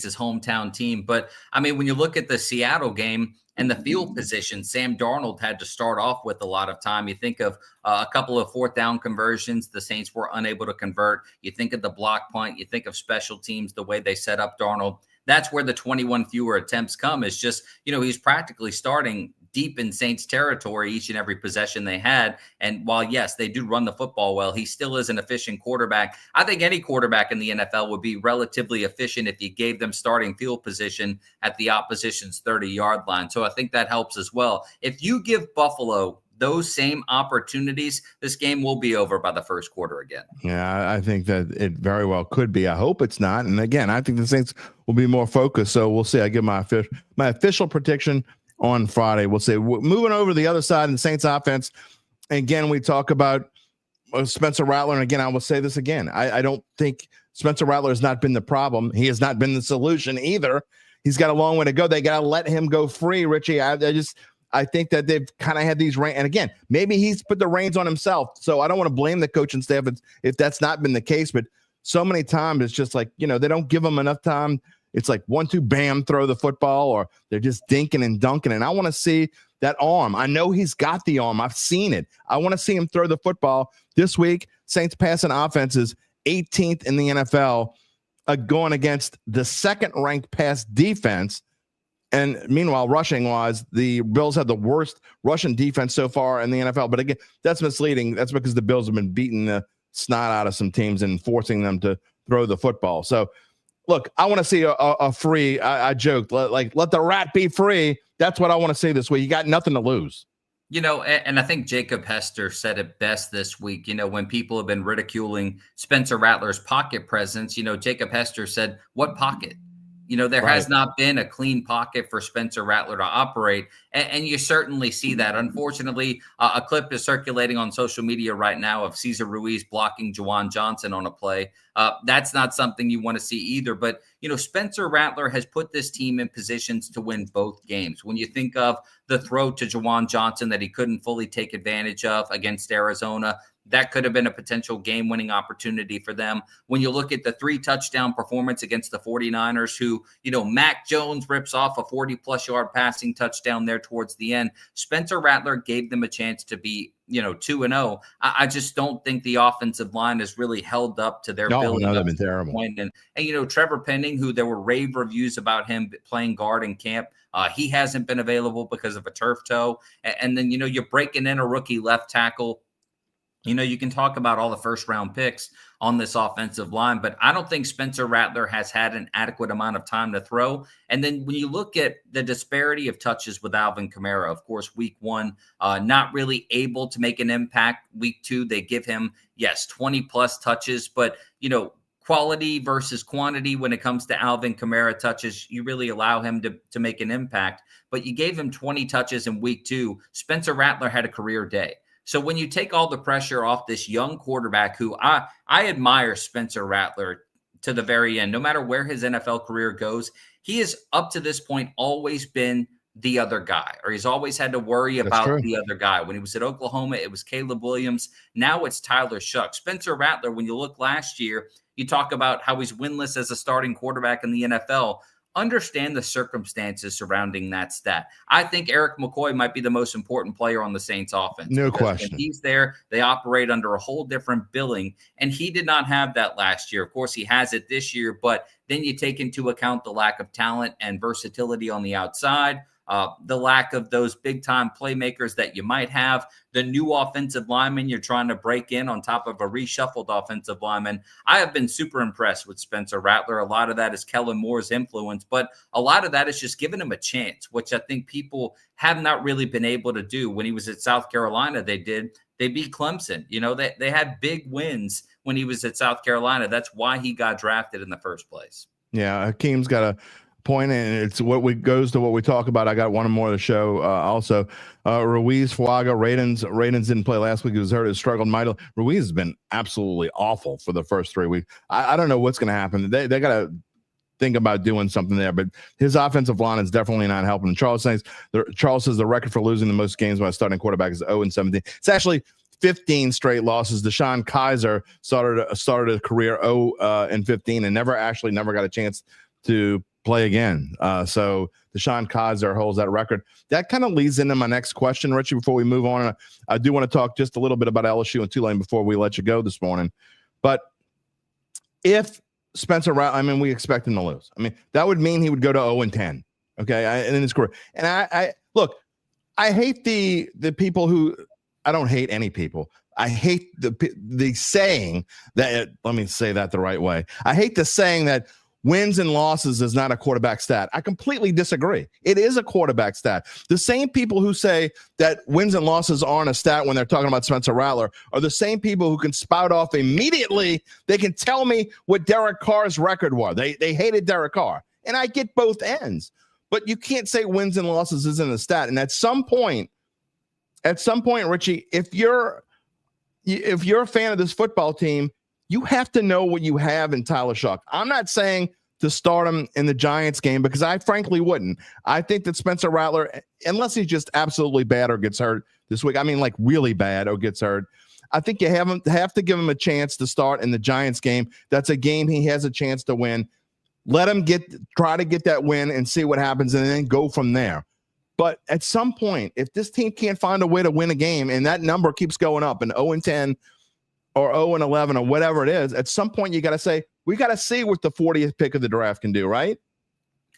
his hometown team. But, I mean, when you look at the Seattle game and the field position, Sam Darnold had to start off with a lot of time. You think of a couple of 4th down conversions the Saints were unable to convert. You think of the block punt. You think of special teams, the way they set up Darnold. that's where the 21 fewer attempts come. Is just, he's practically starting deep in Saints territory each and every possession they had. And while, yes, they do run the football well, he still is an efficient quarterback. I think any quarterback in the NFL would be relatively efficient if you gave them starting field position at the opposition's 30-yard line. So I think that helps as well. If you give Buffalo those same opportunities, this game will be over by the first quarter again. Yeah, I think that it very well could be. I hope it's not. And again, I think the Saints will be more focused. So we'll see. I give my official prediction on Friday. We'll see. Moving over to the other side in the Saints offense. Again, we talk about Spencer Rattler. And again, I will say this again. I don't think Spencer Rattler has not been the problem. He has not been the solution either. He's got a long way to go. They got to let him go free, Richie. I think that they've kind of had these reins. And again, maybe he's put the reins on himself. So I don't want to blame the coaching staff if that's not been the case. But so many times it's just like, they don't give him enough time. It's like 1-2, bam, throw the football, or they're just dinking and dunking. And I want to see that arm. I know he's got the arm. I've seen it. I want to see him throw the football. This week, Saints passing offense is 18th in the NFL, going against the second-ranked pass defense. And meanwhile, rushing-wise, the Bills have the worst rushing defense so far in the NFL. But again, that's misleading. That's because the Bills have been beating the snot out of some teams and forcing them to throw the football. So, look, I want to see a free. I joked, let the rat be free. That's what I want to see this week. You got nothing to lose. And I think Jacob Hester said it best this week. When people have been ridiculing Spencer Rattler's pocket presence, Jacob Hester said, "What pocket?" There has not been a clean pocket for Spencer Rattler to operate, and you certainly see that. Unfortunately, a clip is circulating on social media right now of Cesar Ruiz blocking Juwan Johnson on a play. That's not something you want to see either. But, Spencer Rattler has put this team in positions to win both games. When you think of the throw to Juwan Johnson that he couldn't fully take advantage of against Arizona, that could have been a potential game-winning opportunity for them. When you look at the 3-touchdown performance against the 49ers, who, Mac Jones rips off a 40-plus yard passing touchdown there towards the end, Spencer Rattler gave them a chance to be, 2-0. I just don't think the offensive line has really held up to their ability. No, they've been terrible. And Trevor Penning, who there were rave reviews about him playing guard in camp, he hasn't been available because of a turf toe. And then, you're breaking in a rookie left tackle. You can talk about all the first-round picks on this offensive line, but I don't think Spencer Rattler has had an adequate amount of time to throw. And then when you look at the disparity of touches with Alvin Kamara, of course, week 1, not really able to make an impact. Week 2, they give him, 20-plus touches, but, quality versus quantity when it comes to Alvin Kamara touches, you really allow him to make an impact. But you gave him 20 touches in week 2. Spencer Rattler had a career day. So when you take all the pressure off this young quarterback, who I admire Spencer Rattler to the very end, no matter where his NFL career goes, he has up to this point always been the other guy, or he's always had to worry about the other guy. When he was at Oklahoma, it was Caleb Williams. Now it's Tyler Shuck. Spencer Rattler, when you look last year, you talk about how he's winless as a starting quarterback in the NFL. Understand the circumstances surrounding that stat. I think Eric McCoy might be the most important player on the Saints offense. No question. When he's there, they operate under a whole different billing, and he did not have that last year. Of course, he has it this year, but then you take into account the lack of talent and versatility on the outside, the lack of those big-time playmakers that you might have, the new offensive lineman you're trying to break in on top of a reshuffled offensive lineman. I have been super impressed with Spencer Rattler. A lot of that is Kellen Moore's influence, but a lot of that is just giving him a chance, which I think people have not really been able to do. When he was at South Carolina, they beat Clemson. They had big wins when he was at South Carolina. That's why he got drafted in the first place. Yeah, Hakeem's got a point, and it's goes to what we talk about. I got one more of the show. Also, Ruiz, Fuaga, Radens didn't play last week. He was hurt. He struggled mightily. Ruiz has been absolutely awful for the first 3 weeks. I don't know what's going to happen. They got to think about doing something there, but his offensive line is definitely not helping. Charles says the record for losing the most games by a starting quarterback is 0-17. It's actually 15 straight losses. Deshaun Kaiser started a career 0-15 and never got a chance to play again. So Deshaun Kaiser holds that record. That kind of leads into my next question, Richie, before we move on. I do want to talk just a little bit about LSU and Tulane before we let you go this morning. But if Spencer Rattler, I mean, we expect him to lose. I mean, that would mean he would go to 0-10. Okay. And in his career. And I look, I hate the people who, I don't hate any people. I hate the saying that, let me say that the right way. I hate the saying that wins and losses is not a quarterback stat. I completely disagree. It is a quarterback stat. The same people who say that wins and losses aren't a stat when they're talking about Spencer Rattler are the same people who can spout off immediately. They can tell me what Derek Carr's record was. They hated Derek Carr. And I get both ends. But you can't say wins and losses isn't a stat. And at some point, Richie, if you're a fan of this football team, you have to know what you have in Tyler Shough. I'm not saying to start him in the Giants game because I frankly wouldn't. I think that Spencer Rattler, unless he's just absolutely bad or gets hurt this week, I mean like really bad or gets hurt, I think you have to give him a chance to start in the Giants game. That's a game he has a chance to win. Let him try to get that win and see what happens and then go from there. But at some point, if this team can't find a way to win a game and that number keeps going up and 0-10 or 0-11 or whatever it is, at some point you got to say, we got to see what the 40th pick of the draft can do, right?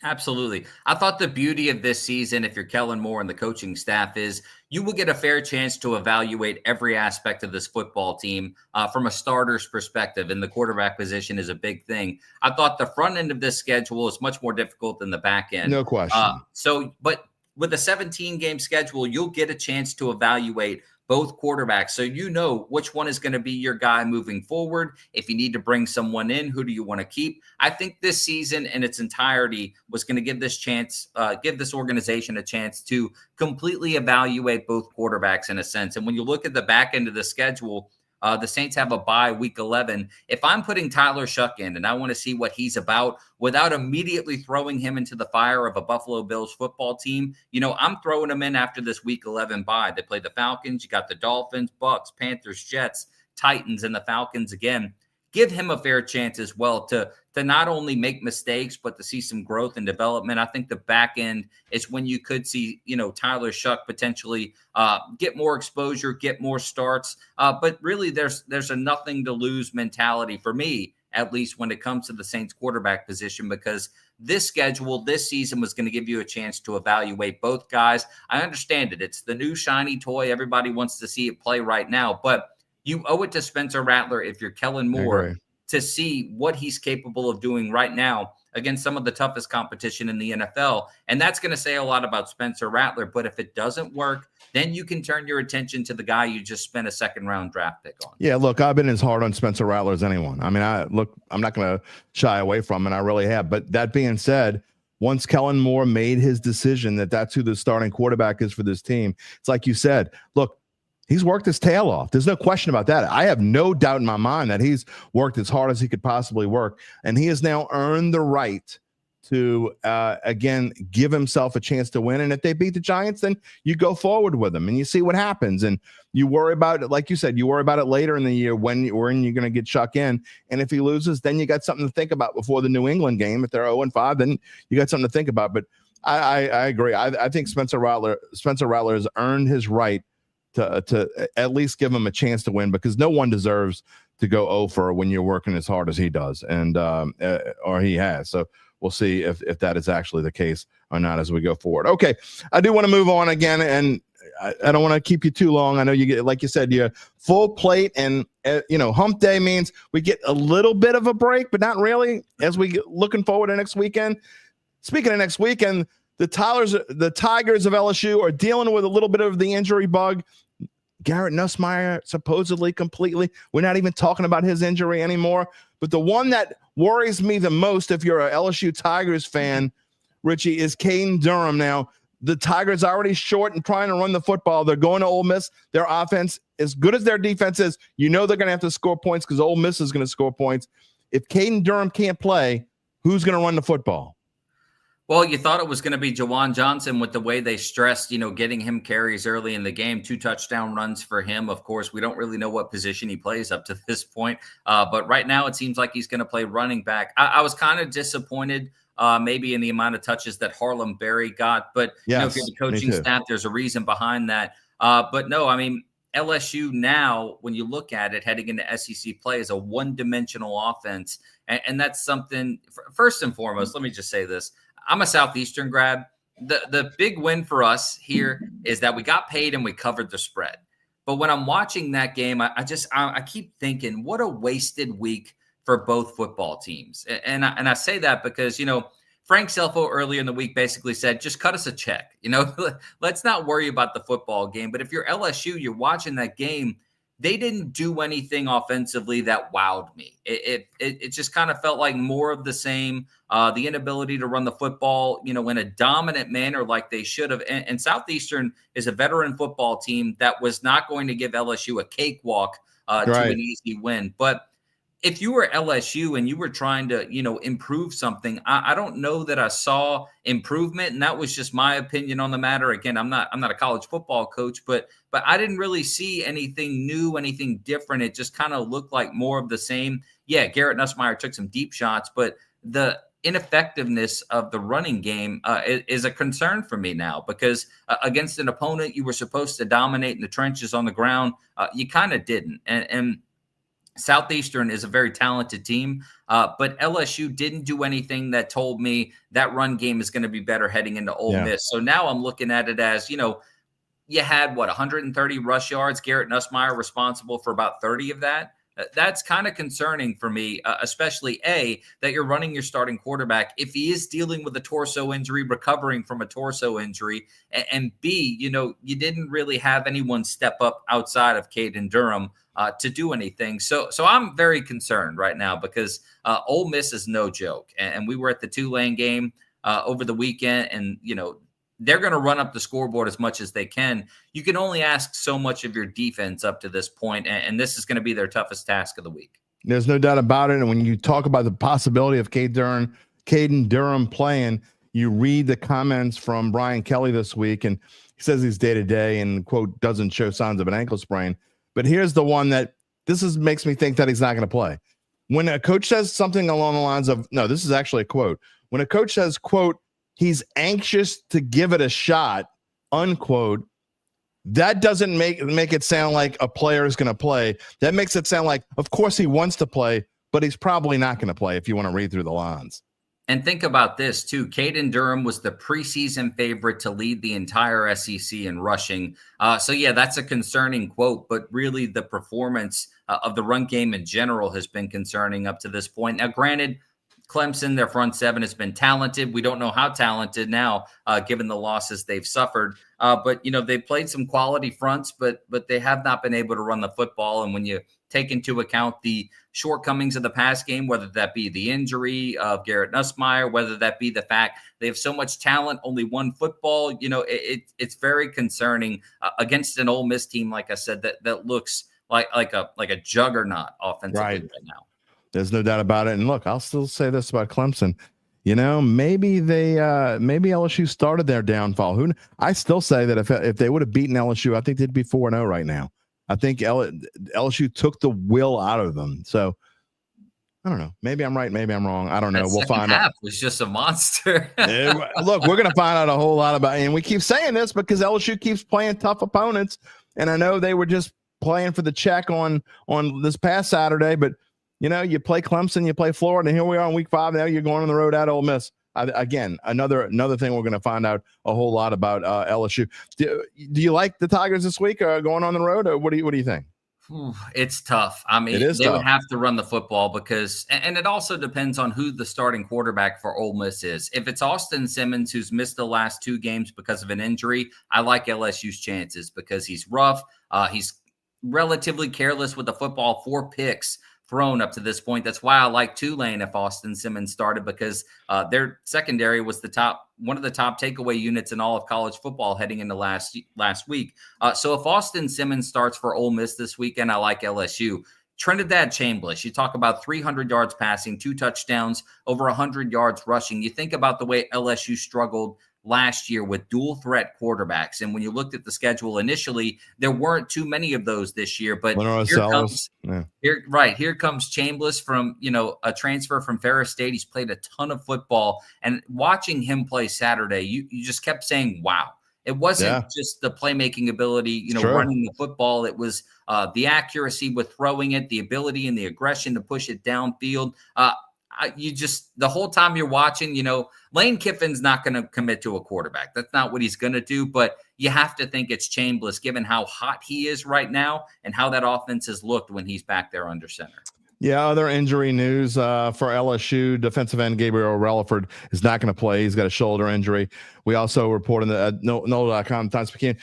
Absolutely. I thought the beauty of this season, if you're Kellen Moore and the coaching staff, is you will get a fair chance to evaluate every aspect of this football team from a starter's perspective, and the quarterback position is a big thing. I thought the front end of this schedule is much more difficult than the back end. No question. But with a 17-game schedule, you'll get a chance to evaluate both quarterbacks. So you know which one is going to be your guy moving forward. If you need to bring someone in, who do you want to keep? I think this season in its entirety was going to give this organization a chance to completely evaluate both quarterbacks in a sense. And when you look at the back end of the schedule, the Saints have a bye week 11. If I'm putting Tyler Shough in and I want to see what he's about without immediately throwing him into the fire of a Buffalo Bills football team, I'm throwing him in after this week 11 bye. They play the Falcons. You got the Dolphins, Bucks, Panthers, Jets, Titans, and the Falcons again. Give him a fair chance as well to not only make mistakes, but to see some growth and development. I think the back end is when you could see, Tyler Shough potentially get more exposure, get more starts. But really, there's a nothing to lose mentality for me, at least when it comes to the Saints quarterback position, because this schedule, this season was going to give you a chance to evaluate both guys. I understand it. It's the new shiny toy. Everybody wants to see it play right now, but you owe it to Spencer Rattler, if you're Kellen Moore, to see what he's capable of doing right now against some of the toughest competition in the NFL. And that's going to say a lot about Spencer Rattler. But if it doesn't work, then you can turn your attention to the guy you just spent a second-round draft pick on. Yeah, look, I've been as hard on Spencer Rattler as anyone. I mean, I'm not going to shy away from it. I really have. But that being said, once Kellen Moore made his decision that that's who the starting quarterback is for this team, it's like you said, look, he's worked his tail off. There's no question about that. I have no doubt in my mind that he's worked as hard as he could possibly work. And he has now earned the right to, again, give himself a chance to win. And if they beat the Giants, then you go forward with them and you see what happens. And you worry about it, like you said, you worry about it later in the year when you're going to get Shough in. And if he loses, then you got something to think about before the New England game. If they're 0-5, then you got something to think about. But I agree. I think Spencer Rattler has earned his right to at least give him a chance to win, because no one deserves to go 0-for when you're working as hard as he does, and or he has. So we'll see if that is actually the case or not as we go forward. Okay, I do want to move on again, and I don't want to keep you too long. I know you get, like you said, you're full plate, and hump day means we get a little bit of a break, but not really as we get looking forward to next weekend. Speaking of next weekend, the Tigers of LSU are dealing with a little bit of the injury bug. Garrett Nussmeier supposedly completely. We're not even talking about his injury anymore. But the one that worries me the most, if you're a LSU Tigers fan, Richie, is Caden Durham. Now, the Tigers are already short and trying to run the football. They're going to Ole Miss. Their offense, as good as their defense is, they're going to have to score points because Ole Miss is going to score points. If Caden Durham can't play, who's going to run the football? Well, you thought it was going to be Jawan Johnson with the way they stressed, getting him carries early in the game, 2 touchdown runs for him. Of course, we don't really know what position he plays up to this point. But right now it seems like he's going to play running back. I was kind of disappointed maybe in the amount of touches that Harlem Berry got. But yes, if you're the coaching staff, there's a reason behind that. But no, I mean, LSU now, when you look at it, heading into SEC play, is a one-dimensional offense. And that's something, first and foremost, let me just say this. I'm a Southeastern grad. The big win for us here is that we got paid and we covered the spread. But when I'm watching that game, I keep thinking, what a wasted week for both football teams. And I say that because, Frank Selfo earlier in the week basically said, just cut us a check. Let's not worry about the football game. But if you're LSU, you're watching that game, they didn't do anything offensively that wowed me. It just kind of felt like more of the same, the inability to run the football, in a dominant manner like they should have. And Southeastern is a veteran football team that was not going to give LSU a cakewalk to an easy win. But if you were LSU and you were trying to, improve something, I don't know that I saw improvement. And that was just my opinion on the matter. Again, I'm not a college football coach, but I didn't really see anything new, anything different. It just kind of looked like more of the same. Yeah, Garrett Nussmeier took some deep shots, but the ineffectiveness of the running game is a concern for me now, because against an opponent you were supposed to dominate in the trenches on the ground, you kind of didn't. And Southeastern is a very talented team, but LSU didn't do anything that told me that run game is going to be better heading into Ole Miss. So now I'm looking at it as, you had 130 rush yards. Garrett Nussmeier responsible for about 30 of that. That's kind of concerning for me, especially that you're running your starting quarterback if he is dealing with a torso injury, recovering from a torso injury, and B, you didn't really have anyone step up outside of Caden Durham to do anything. So I'm very concerned right now because Ole Miss is no joke, and we were at the Tulane game over the weekend, and they're going to run up the scoreboard as much as they can. You can only ask so much of your defense up to this point, and this is going to be their toughest task of the week. There's no doubt about it. And when you talk about the possibility of Caden Durham playing, you read the comments from Brian Kelly this week, and he says he's day-to-day and, quote, doesn't show signs of an ankle sprain. But here's the one that makes me think that he's not going to play. When a coach says something along the lines of, no, this is actually a quote. When a coach says, quote, he's anxious to give it a shot, unquote, that doesn't make it sound like a player is going to play. That makes it sound like, of course he wants to play, but he's probably not going to play if you want to read through the lines. And think about this, too. Caden Durham was the preseason favorite to lead the entire SEC in rushing. So, yeah, that's a concerning quote, but really the performance of the run game in general has been concerning up to this point. Now, granted, Clemson, their front seven, has been talented. We don't know how talented now, given the losses they've suffered. But, they played some quality fronts, but they have not been able to run the football. And when you take into account the shortcomings of the pass game, whether that be the injury of Garrett Nussmeier, whether that be the fact they have so much talent, only one football, it's very concerning against an Ole Miss team, like I said, that looks like a juggernaut offensively right now. There's no doubt about it. And look, I'll still say this about Clemson. Maybe LSU started their downfall. I still say that if they would have beaten LSU, I think they'd be 4-0 right now. I think LSU took the will out of them. So I don't know. Maybe I'm right. Maybe I'm wrong. I don't know. We'll find out. Was just a monster. Look, we're going to find out a whole lot about it. And we keep saying this because LSU keeps playing tough opponents. And I know they were just playing for the check on this past Saturday, but you play Clemson, you play Florida, and here we are in week 5. Now you're going on the road at Ole Miss. Again, another thing we're going to find out a whole lot about LSU. Do you like the Tigers this week going on the road, or what do you think? It's tough. I mean, they would have to run the football because, and it also depends on who the starting quarterback for Ole Miss is. If it's Austin Simmons, who's missed the last 2 games because of an injury, I like LSU's chances because he's rough. He's relatively careless with the football, 4 picks thrown up to this point. That's why I like Tulane if Austin Simmons started, because their secondary was one of the top takeaway units in all of college football heading into last week. So if Austin Simmons starts for Ole Miss this weekend, I like LSU. Trinidad Chambliss, you talk about 300 yards passing, 2 touchdowns, over 100 yards rushing. You think about the way LSU struggled last year with dual threat quarterbacks. And when you looked at the schedule initially, there weren't too many of those this year, but here comes Chambliss from, a transfer from Ferris State. He's played a ton of football, and watching him play Saturday, you just kept saying, wow. It wasn't Yeah. just the playmaking ability, It's true. running the football. It was the accuracy with throwing it, the ability and the aggression to push it downfield. The whole time you're watching, Lane Kiffin's not going to commit to a quarterback. That's not what he's going to do. But you have to think it's Chambliss, given how hot he is right now and how that offense has looked when he's back there under center. Yeah, other injury news for LSU. Defensive end Gabriel Relaford is not going to play. He's got a shoulder injury. We also report in the NOLA.com Times Picayune.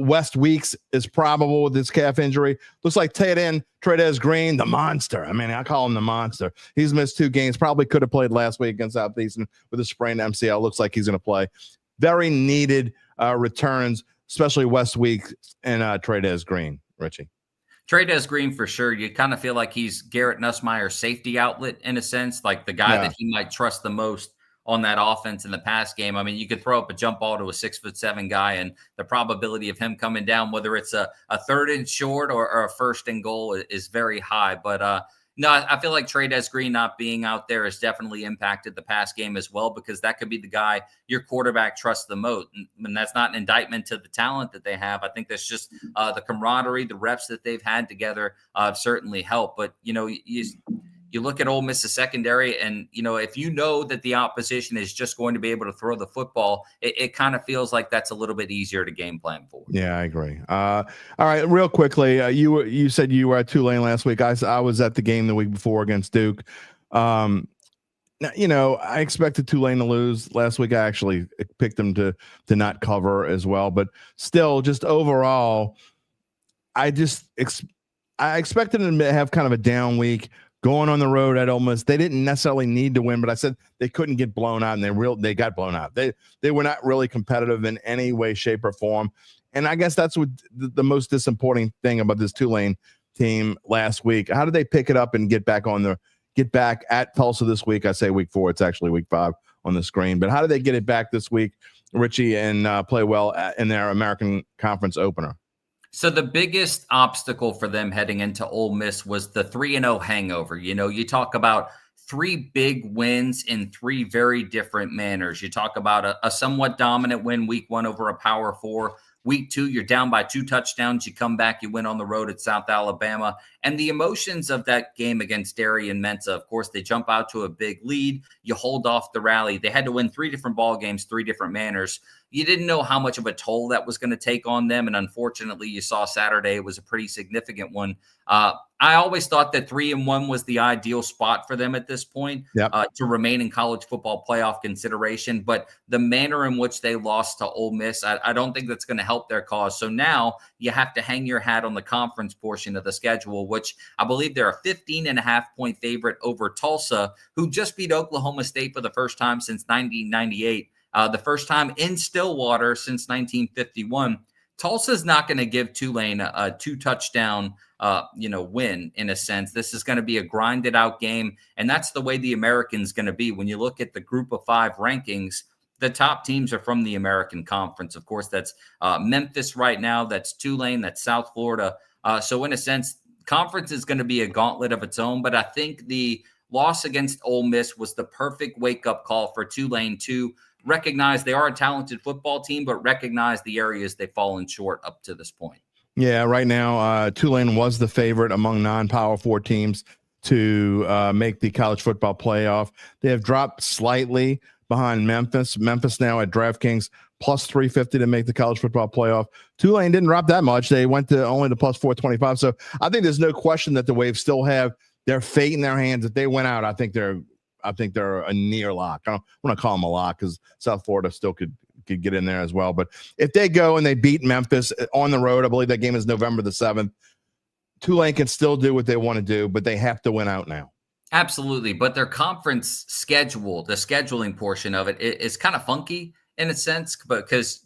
West Weeks is probable with his calf injury. Looks like tight end Trey'Dez Green, the monster. I mean, I call him the monster. He's missed 2 games. Probably could have played last week against Southeastern with a sprained MCL. Looks like he's going to play. Very needed returns, especially West Weeks and Trey'Dez Green, Richie. Trey'Dez Green for sure. You kind of feel like he's Garrett Nussmeier's safety outlet in a sense, like the guy that he might trust the most on that offense in the pass game. I mean, you could throw up a jump ball to a 6'7" guy, and the probability of him coming down, whether it's a 3rd and short or a 1st and goal, is very high. But no, I feel like Trey'Dez Green not being out there has definitely impacted the pass game as well, because that could be the guy your quarterback trusts the most. And that's not an indictment to the talent that they have. I think that's just the camaraderie, the reps that they've had together certainly help. But, you look at Ole Miss's secondary, and, if you know that the opposition is just going to be able to throw the football, it kind of feels like that's a little bit easier to game plan for. Yeah, I agree. All right, real quickly, you said you were at Tulane last week. I was at the game the week before against Duke. Now, I expected Tulane to lose last week. I actually picked them to not cover as well, but still, just overall, I expected them to have kind of a down week. Going on the road at Ole Miss, they didn't necessarily need to win, but I said they couldn't get blown out, and they got blown out. They were not really competitive in any way, shape, or form. And I guess that's what the most disappointing thing about this Tulane team last week. How did they pick it up and get back at Tulsa this week? I say week 4. It's actually week 5 on the screen. But how did they get it back this week, Richie, and play well in their American Conference opener? So the biggest obstacle for them heading into Ole Miss was the 3-0 hangover. You talk about 3 big wins in 3 very different manners. You talk about a somewhat dominant win week 1 over a Power 4. Week 2, you're down by 2 touchdowns. You come back, you win on the road at South Alabama. And the emotions of that game against Derry and Mensa, of course, they jump out to a big lead. You hold off the rally. They had to win 3 different ball games, 3 different manners. You didn't know how much of a toll that was going to take on them. And unfortunately, you saw Saturday, it was a pretty significant one. I always thought that 3-1 was the ideal spot for them at this point to remain in college football playoff consideration. But the manner in which they lost to Ole Miss, I don't think that's going to help their cause. So now you have to hang your hat on the conference portion of the schedule, which I believe they're a 15.5-point favorite over Tulsa, who just beat Oklahoma State for the first time since 1998. The first time in Stillwater since 1951. Tulsa's not going to give Tulane a 2-touchdown, win in a sense. This is going to be a grinded out game, and that's the way the American's going to be. When you look at the Group of 5 rankings, the top teams are from the American Conference. Of course, that's Memphis right now. That's Tulane. That's South Florida. So in a sense, conference is going to be a gauntlet of its own. But I think the loss against Ole Miss was the perfect wake-up call for Tulane to recognize they are a talented football team, but recognize the areas they've fallen short up to this point. Yeah, right now, Tulane was the favorite among non-Power 4 teams to make the college football playoff. They have dropped slightly behind Memphis. Memphis now at DraftKings plus 350 to make the college football playoff. Tulane didn't drop that much. They went to only to plus 425. So I think there's no question that the Waves still have their fate in their hands. If they went out, I think they're a near lock. I don't want to call them a lock because South Florida still could get in there as well. But if they go and they beat Memphis on the road, I believe that game is November the 7th, Tulane can still do what they want to do, but they have to win out now. Absolutely. But their conference schedule, the scheduling portion of it is kind of funky in a sense, because,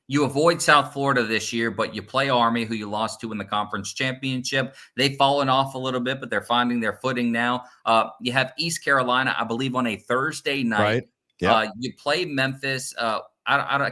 you avoid South Florida this year, but you play Army, who you lost to in the conference championship. They've fallen off a little bit, but they're finding their footing now. You have East Carolina, I believe, on a Thursday night. Right. Yep. You play Memphis. I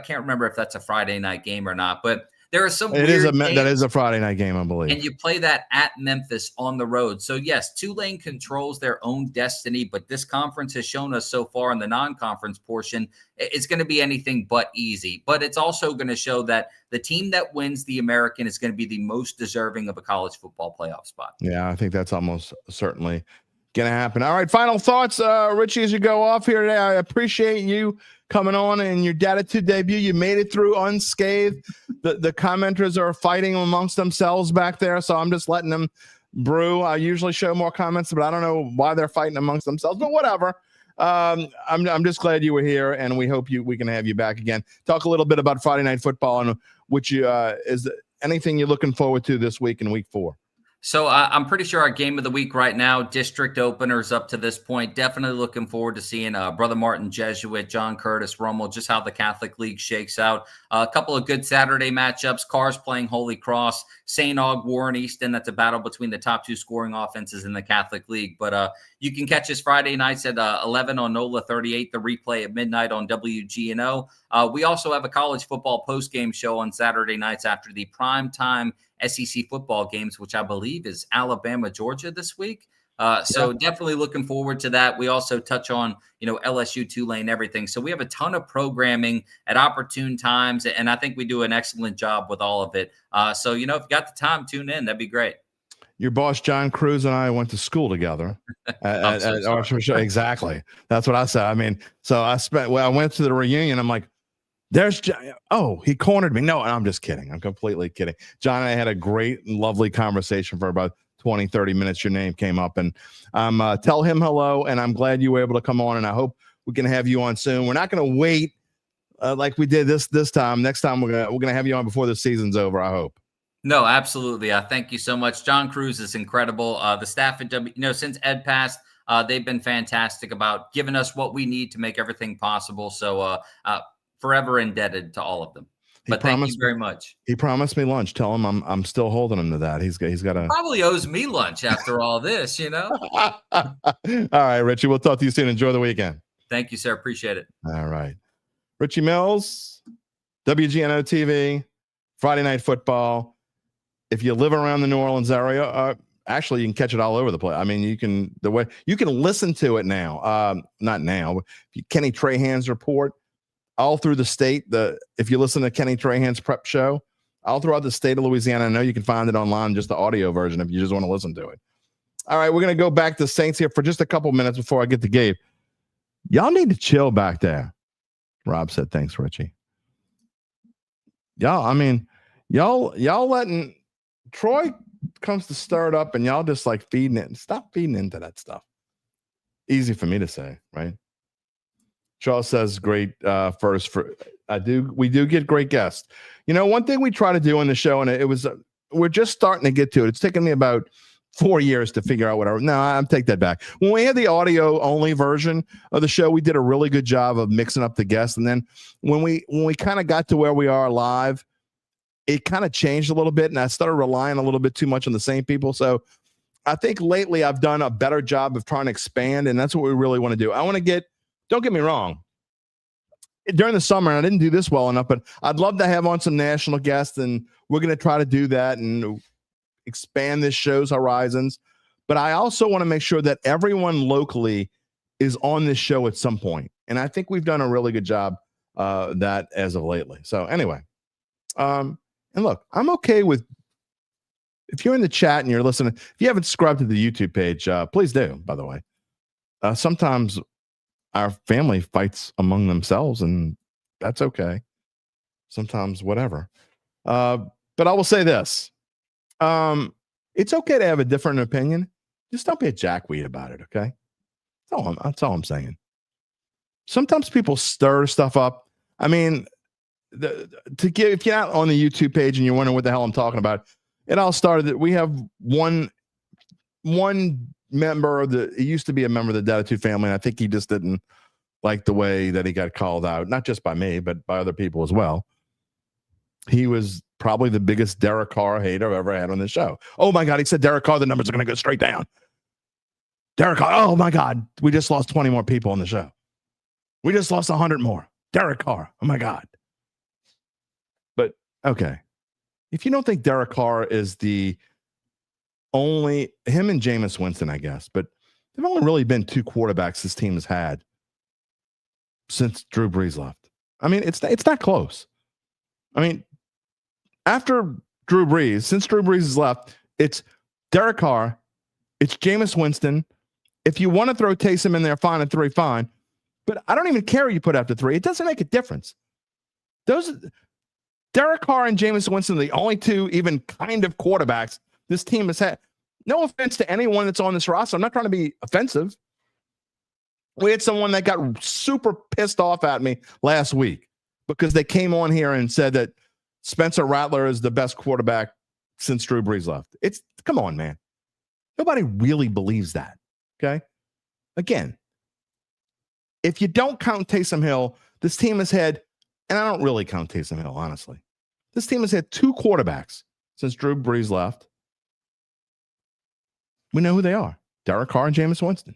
can't remember if that's a Friday night game or not, but there are some That weird is a Friday night game, I believe. and you play that at Memphis on the road. So, yes, Tulane controls their own destiny, but this conference has shown us so far in the non-conference portion, it's going to be anything but easy. But it's also going to show that the team that wins the American is going to be the most deserving of a college football playoff spot. Yeah, I think that's almost certainly going to happen. All right, final thoughts, Richie, as you go off here today. I appreciate you coming on in your Dattitude debut. You made it through unscathed. The commenters are fighting amongst themselves back there, so I'm just letting them brew. I usually show more comments, but I don't know why they're fighting amongst themselves, but whatever. I'm just glad you were here, and we hope we can have you back again. Talk a little bit about Friday Night Football and which is anything you're looking forward to this week in Week 4. So I'm pretty sure our game of the week right now, district openers up to this point, definitely looking forward to seeing Brother Martin Jesuit, John Curtis, Rummel, just how the Catholic League shakes out. A couple of good Saturday matchups, Cars playing Holy Cross, St. Aug, Warren Easton. That's a battle between the top two scoring offenses in the Catholic League. But you can catch us Friday nights at 11 on NOLA 38, the replay at midnight on WGNO. We also have a college football postgame show on Saturday nights after the primetime SEC football games, which I believe is Alabama, Georgia this week. So definitely looking forward to that. We also touch on, LSU, Tulane, everything. So we have a ton of programming at opportune times, and I think we do an excellent job with all of it. So, if you got the time, tune in. That'd be great. Your boss, John Cruz, and I went to school together. Exactly. That's what I said. I mean, so I went to the reunion. I'm like, there's John. Oh, he cornered me. No, I'm just kidding. I'm completely kidding. John and I had a great, lovely conversation for about 20, 30 minutes. Your name came up, and tell him hello, and I'm glad you were able to come on, and I hope we can have you on soon. We're not going to wait like we did this time. Next time we're gonna have you on before the season's over, I hope. No, absolutely. Thank you so much. John Cruz is incredible. The staff at since Ed passed, they've been fantastic about giving us what we need to make everything possible. So forever indebted to all of them. But thank you very much. He promised me lunch. Tell him I'm still holding him to that. He's got a probably owes me lunch after all this, All right, Richie. We'll talk to you soon. Enjoy the weekend. Thank you, sir. Appreciate it. All right. Richie Mills, WGNO-TV, Friday Night Football. If you live around the New Orleans area, actually you can catch it all over the place. I mean, you can listen to it now. Not now. Kenny Trahan's report all through the state. If you listen to Kenny Trahan's prep show, all throughout the state of Louisiana, I know you can find it online, just the audio version if you just want to listen to it. All right, we're going to go back to Saints here for just a couple minutes before I get to Gabe. Y'all need to chill back there. Rob said, thanks, Richie. Y'all letting Troy comes to stir it up and y'all just like feeding it. Stop feeding into that stuff. Easy for me to say, right? Charles says great first for we do get great guests. One thing we try to do on the show, and we're just starting to get to it. It's taken me about 4 years to figure out I'll take that back. When we had the audio only version of the show, we did a really good job of mixing up the guests. And then when we kind of got to where we are live, it kind of changed a little bit, and I started relying a little bit too much on the same people. So I think lately I've done a better job of trying to expand, and that's what we really want to do. I want to don't get me wrong, during the summer, and I didn't do this well enough, but I'd love to have on some national guests, and we're going to try to do that and expand this show's horizons. But I also want to make sure that everyone locally is on this show at some point. And I think we've done a really good job that as of lately. So anyway, and look, I'm okay with, if you're in the chat and you're listening, if you haven't subscribed to the YouTube page, please do, by the way. Sometimes our family fights among themselves, and that's okay. Sometimes whatever. But I will say this. It's okay to have a different opinion. Just don't be a jackweed about it, okay? That's all I'm saying. Sometimes people stir stuff up. I mean, if you're not on the YouTube page and you're wondering what the hell I'm talking about, it all started that we have one member of he used to be a member of the Dattitude family, and I think he just didn't like the way that he got called out, not just by me, but by other people as well. He was probably the biggest Derek Carr hater I've ever had on this show. Oh my God, he said Derek Carr, the numbers are going to go straight down. Derek Carr, oh my God, we just lost 20 more people on the show. We just lost 100 more. Derek Carr, oh my God. But okay, if you don't think Derek Carr is the only, him and Jameis Winston, I guess, but there've only really been 2 quarterbacks this team has had since Drew Brees left. I mean, it's not close. I mean, after Drew Brees, since Drew Brees has left, it's Derek Carr, it's Jameis Winston. If you want to throw Taysom in there, fine, at 3, fine. But I don't even care who you put after 3. It doesn't make a difference. Derek Carr and Jameis Winston are the only 2 even kind of quarterbacks this team has had. No offense to anyone that's on this roster. I'm not trying to be offensive. We had someone that got super pissed off at me last week because they came on here and said that Spencer Rattler is the best quarterback since Drew Brees left. Come on, man. Nobody really believes that. Okay. Again, if you don't count Taysom Hill, this team has had, and I don't really count Taysom Hill, honestly. This team has had 2 quarterbacks since Drew Brees left. We know who they are. Derek Carr and Jameis Winston.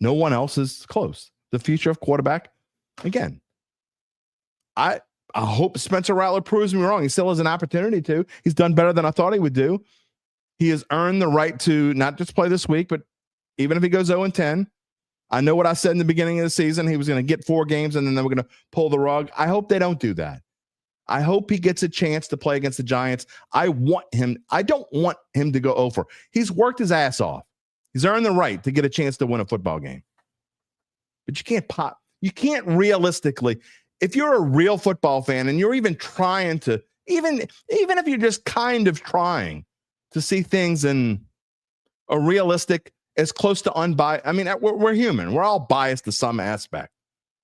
No one else is close. The future of quarterback, again, I hope Spencer Rattler proves me wrong. He still has an opportunity to. He's done better than I thought he would do. He has earned the right to not just play this week, but even if he goes 0-10, I know what I said in the beginning of the season. He was going to get 4 games and then they were going to pull the rug. I hope they don't do that. I hope he gets a chance to play against the Giants. I don't want him to go over. He's worked his ass off. He's earned the right to get a chance to win a football game. But you can't realistically, if you're a real football fan and you're even trying to, even if you're just kind of trying to see things in a realistic, as close to unbiased. I mean, we're human. We're all biased to some aspect,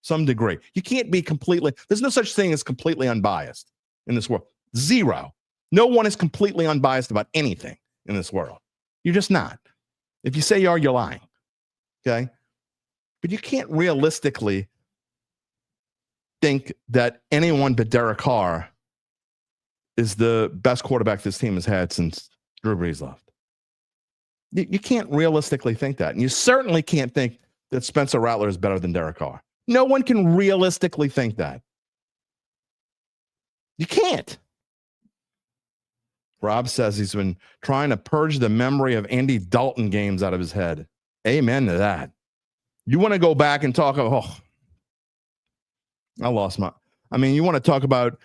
some degree. You can't be completely, there's no such thing as completely unbiased in this world. Zero. No one is completely unbiased about anything in this world. You're just not. If you say you are, you're lying. Okay? But you can't realistically think that anyone but Derek Carr is the best quarterback this team has had since Drew Brees left. You can't realistically think that. And you certainly can't think that Spencer Rattler is better than Derek Carr. No one can realistically think that. You can't. Rob says he's been trying to purge the memory of Andy Dalton games out of his head. Amen to that. You want to go back and talk about, you want to talk about,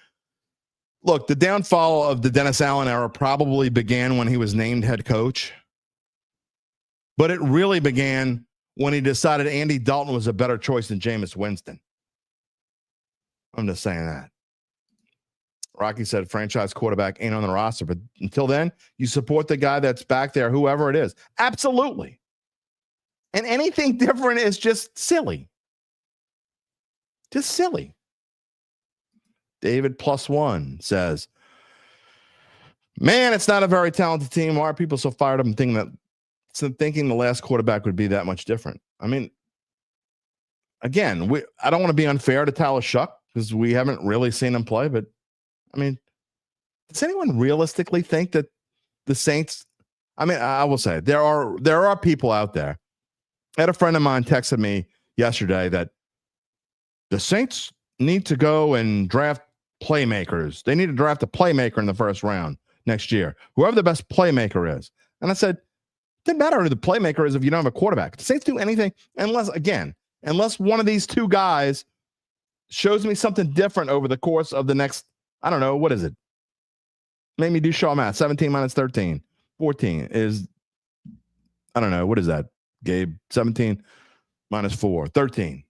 look, the downfall of the Dennis Allen era probably began when he was named head coach. But it really began when he decided Andy Dalton was a better choice than Jameis Winston. I'm just saying that. Rocky said franchise quarterback ain't on the roster, but until then, you support the guy that's back there, whoever it is. Absolutely. And anything different is just silly. Just silly. David +1 says, man, it's not a very talented team. Why are people so fired up and thinking the last quarterback would be that much different? I mean, again, I don't want to be unfair to Tyler Shuck because we haven't really seen him play, but I mean, does anyone realistically think that the Saints, I will say there are people out there. I had a friend of mine texted me yesterday that the Saints need to go and draft playmakers. They need to draft a playmaker in the first round next year, whoever the best playmaker is. And I said, doesn't matter who the playmaker is if you don't have a quarterback. The Saints do anything unless one of these 2 guys shows me something different over the course of the next, I don't know, what is it? Make me do Shaw math. 17 minus 13. 14 is, I don't know, what is that, Gabe? 17 minus 4. 13.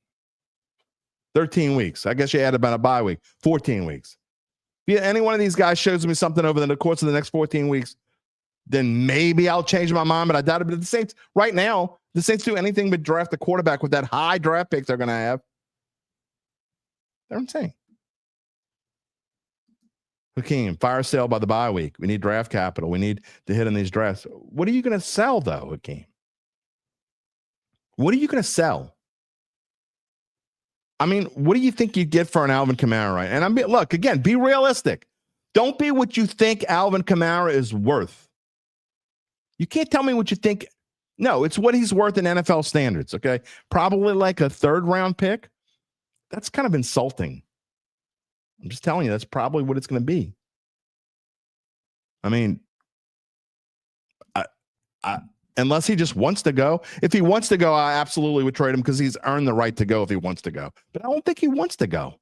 13 weeks. I guess you add about a bye week. 14 weeks. If any one of these guys shows me something over the course of the next 14 weeks, then maybe I'll change my mind, but I doubt it. But the Saints, right now, the Saints do anything but draft a quarterback with that high draft pick they're going to have. They're insane. Hakeem, fire sale by the bye week. We need draft capital. We need to hit in these drafts. What are you going to sell, though, Hakeem? What are you going to sell? I mean, what do you think you'd get for an Alvin Kamara, right? And look, again, be realistic. Don't be what you think Alvin Kamara is worth. You can't tell me what you think. No, it's what he's worth in NFL standards, okay? Probably like a 3rd-round pick. That's kind of insulting. I'm just telling you, that's probably what it's going to be. I mean, unless he just wants to go. If he wants to go, I absolutely would trade him because he's earned the right to go if he wants to go. But I don't think he wants to go.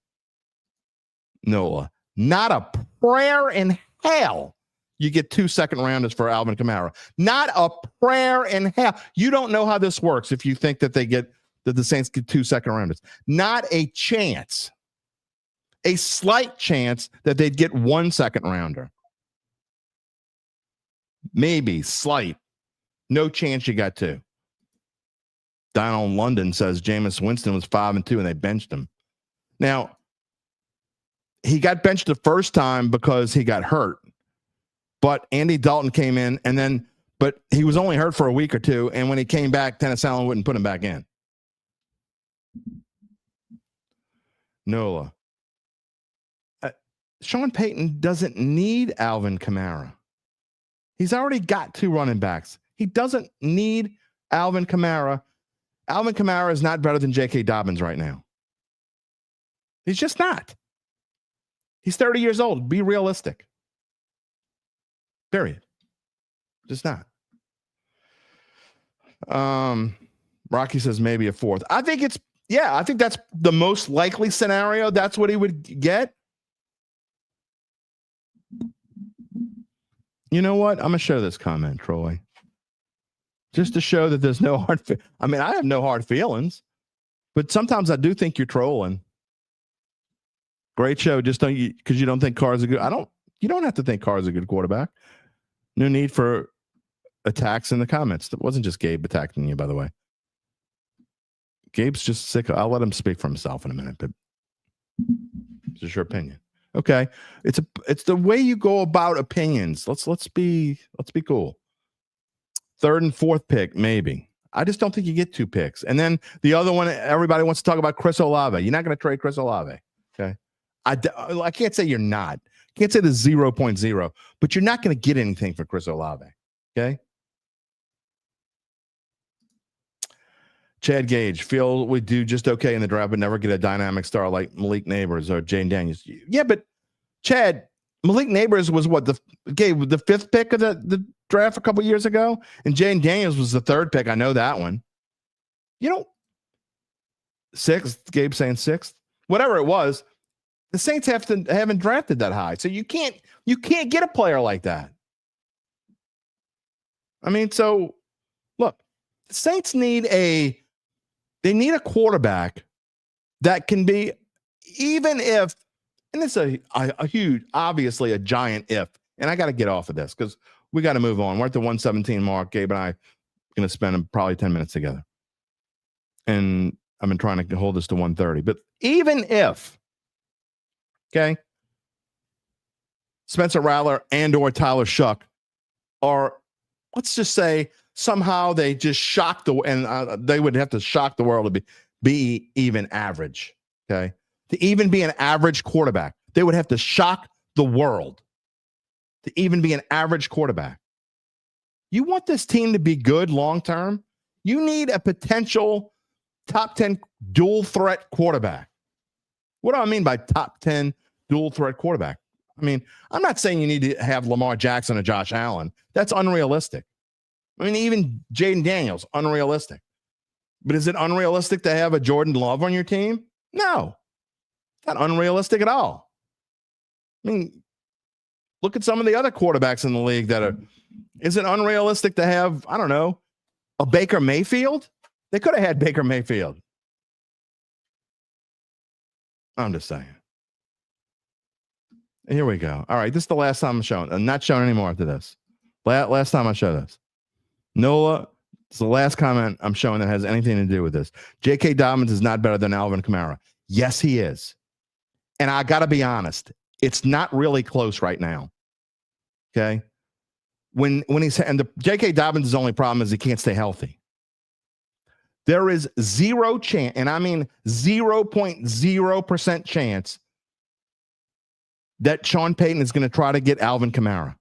Nola, not a prayer in hell you get 2 second-rounders for Alvin Kamara. Not a prayer in hell. You don't know how this works if you think that the Saints get 2 second-rounders. Not a chance. A slight chance that they'd get 1 second-rounder. Maybe, slight. No chance you got 2. Donald London says Jameis Winston was 5-2 and they benched him. Now, he got benched the first time because he got hurt. But Andy Dalton came in but he was only hurt for a week or 2. And when he came back, Dennis Allen wouldn't put him back in. Nola. Sean Payton doesn't need Alvin Kamara. He's already got 2 running backs. He doesn't need Alvin Kamara. Alvin Kamara is not better than J.K. Dobbins right now. He's just not. He's 30 years old. Be realistic. Period. Just not. Rocky says maybe a 4th. I think that's the most likely scenario. That's what he would get. You know what? I'm going to show this comment, Troy. Just to show that there's no hard I have no hard feelings, but sometimes I do think you're trolling. Great show. Just don't because you don't think Carr's a good. You don't have to think Carr's a good quarterback. No need for attacks in the comments. It wasn't just Gabe attacking you, by the way. Gabe's just sick. I'll let him speak for himself in a minute, but it's just your opinion. Okay. It's the way you go about opinions. Let's be cool. 3rd and 4th pick, maybe. I just don't think you get 2 picks. And then the other one, everybody wants to talk about Chris Olave. You're not going to trade Chris Olave. Okay. I can't say you're not. Can't say the 0.0, but you're not going to get anything for Chris Olave. Okay. Chad Gage, feel we do just okay in the draft, but never get a dynamic star like Malik Neighbors or Jane Daniels. Yeah, but Chad, Malik Neighbors was what the 5th pick of the draft a couple years ago, and Jane Daniels was the 3rd pick. I know that one. 6th. Gabe saying 6th. Whatever it was, the Saints haven't drafted that high, so you can't get a player like that. So look, the Saints need a quarterback that can be, even if, and it's a huge, obviously a giant if, and I got to get off of this because we got to move on. We're at the 117 mark. Gabe and I are going to spend probably 10 minutes together. And I've been trying to hold this to 130. But even if, okay, Spencer Rattler and or Tyler Shuck are, let's just say, somehow they just shocked they would have to shock the world to be even average. Okay. To even be an average quarterback, they would have to shock the world to even be an average quarterback. You want this team to be good long-term? You need a potential top 10 dual threat quarterback. What do I mean by top 10 dual threat quarterback? I'm not saying you need to have Lamar Jackson or Josh Allen. That's unrealistic. Even Jaden Daniels, unrealistic. But is it unrealistic to have a Jordan Love on your team? No, not unrealistic at all. Look at some of the other quarterbacks in the league is it unrealistic to have, I don't know, a Baker Mayfield? They could have had Baker Mayfield. I'm just saying. Here we go. All right, this is the last time I'm showing. I'm not showing anymore after this. Last time I show this. Nola, it's the last comment I'm showing that has anything to do with this. J.K. Dobbins is not better than Alvin Kamara. Yes, he is. And I got to be honest, it's not really close right now. Okay? When the J.K. Dobbins' only problem is he can't stay healthy. There is zero chance, and I mean 0.0% chance that Sean Payton is going to try to get Alvin Kamara.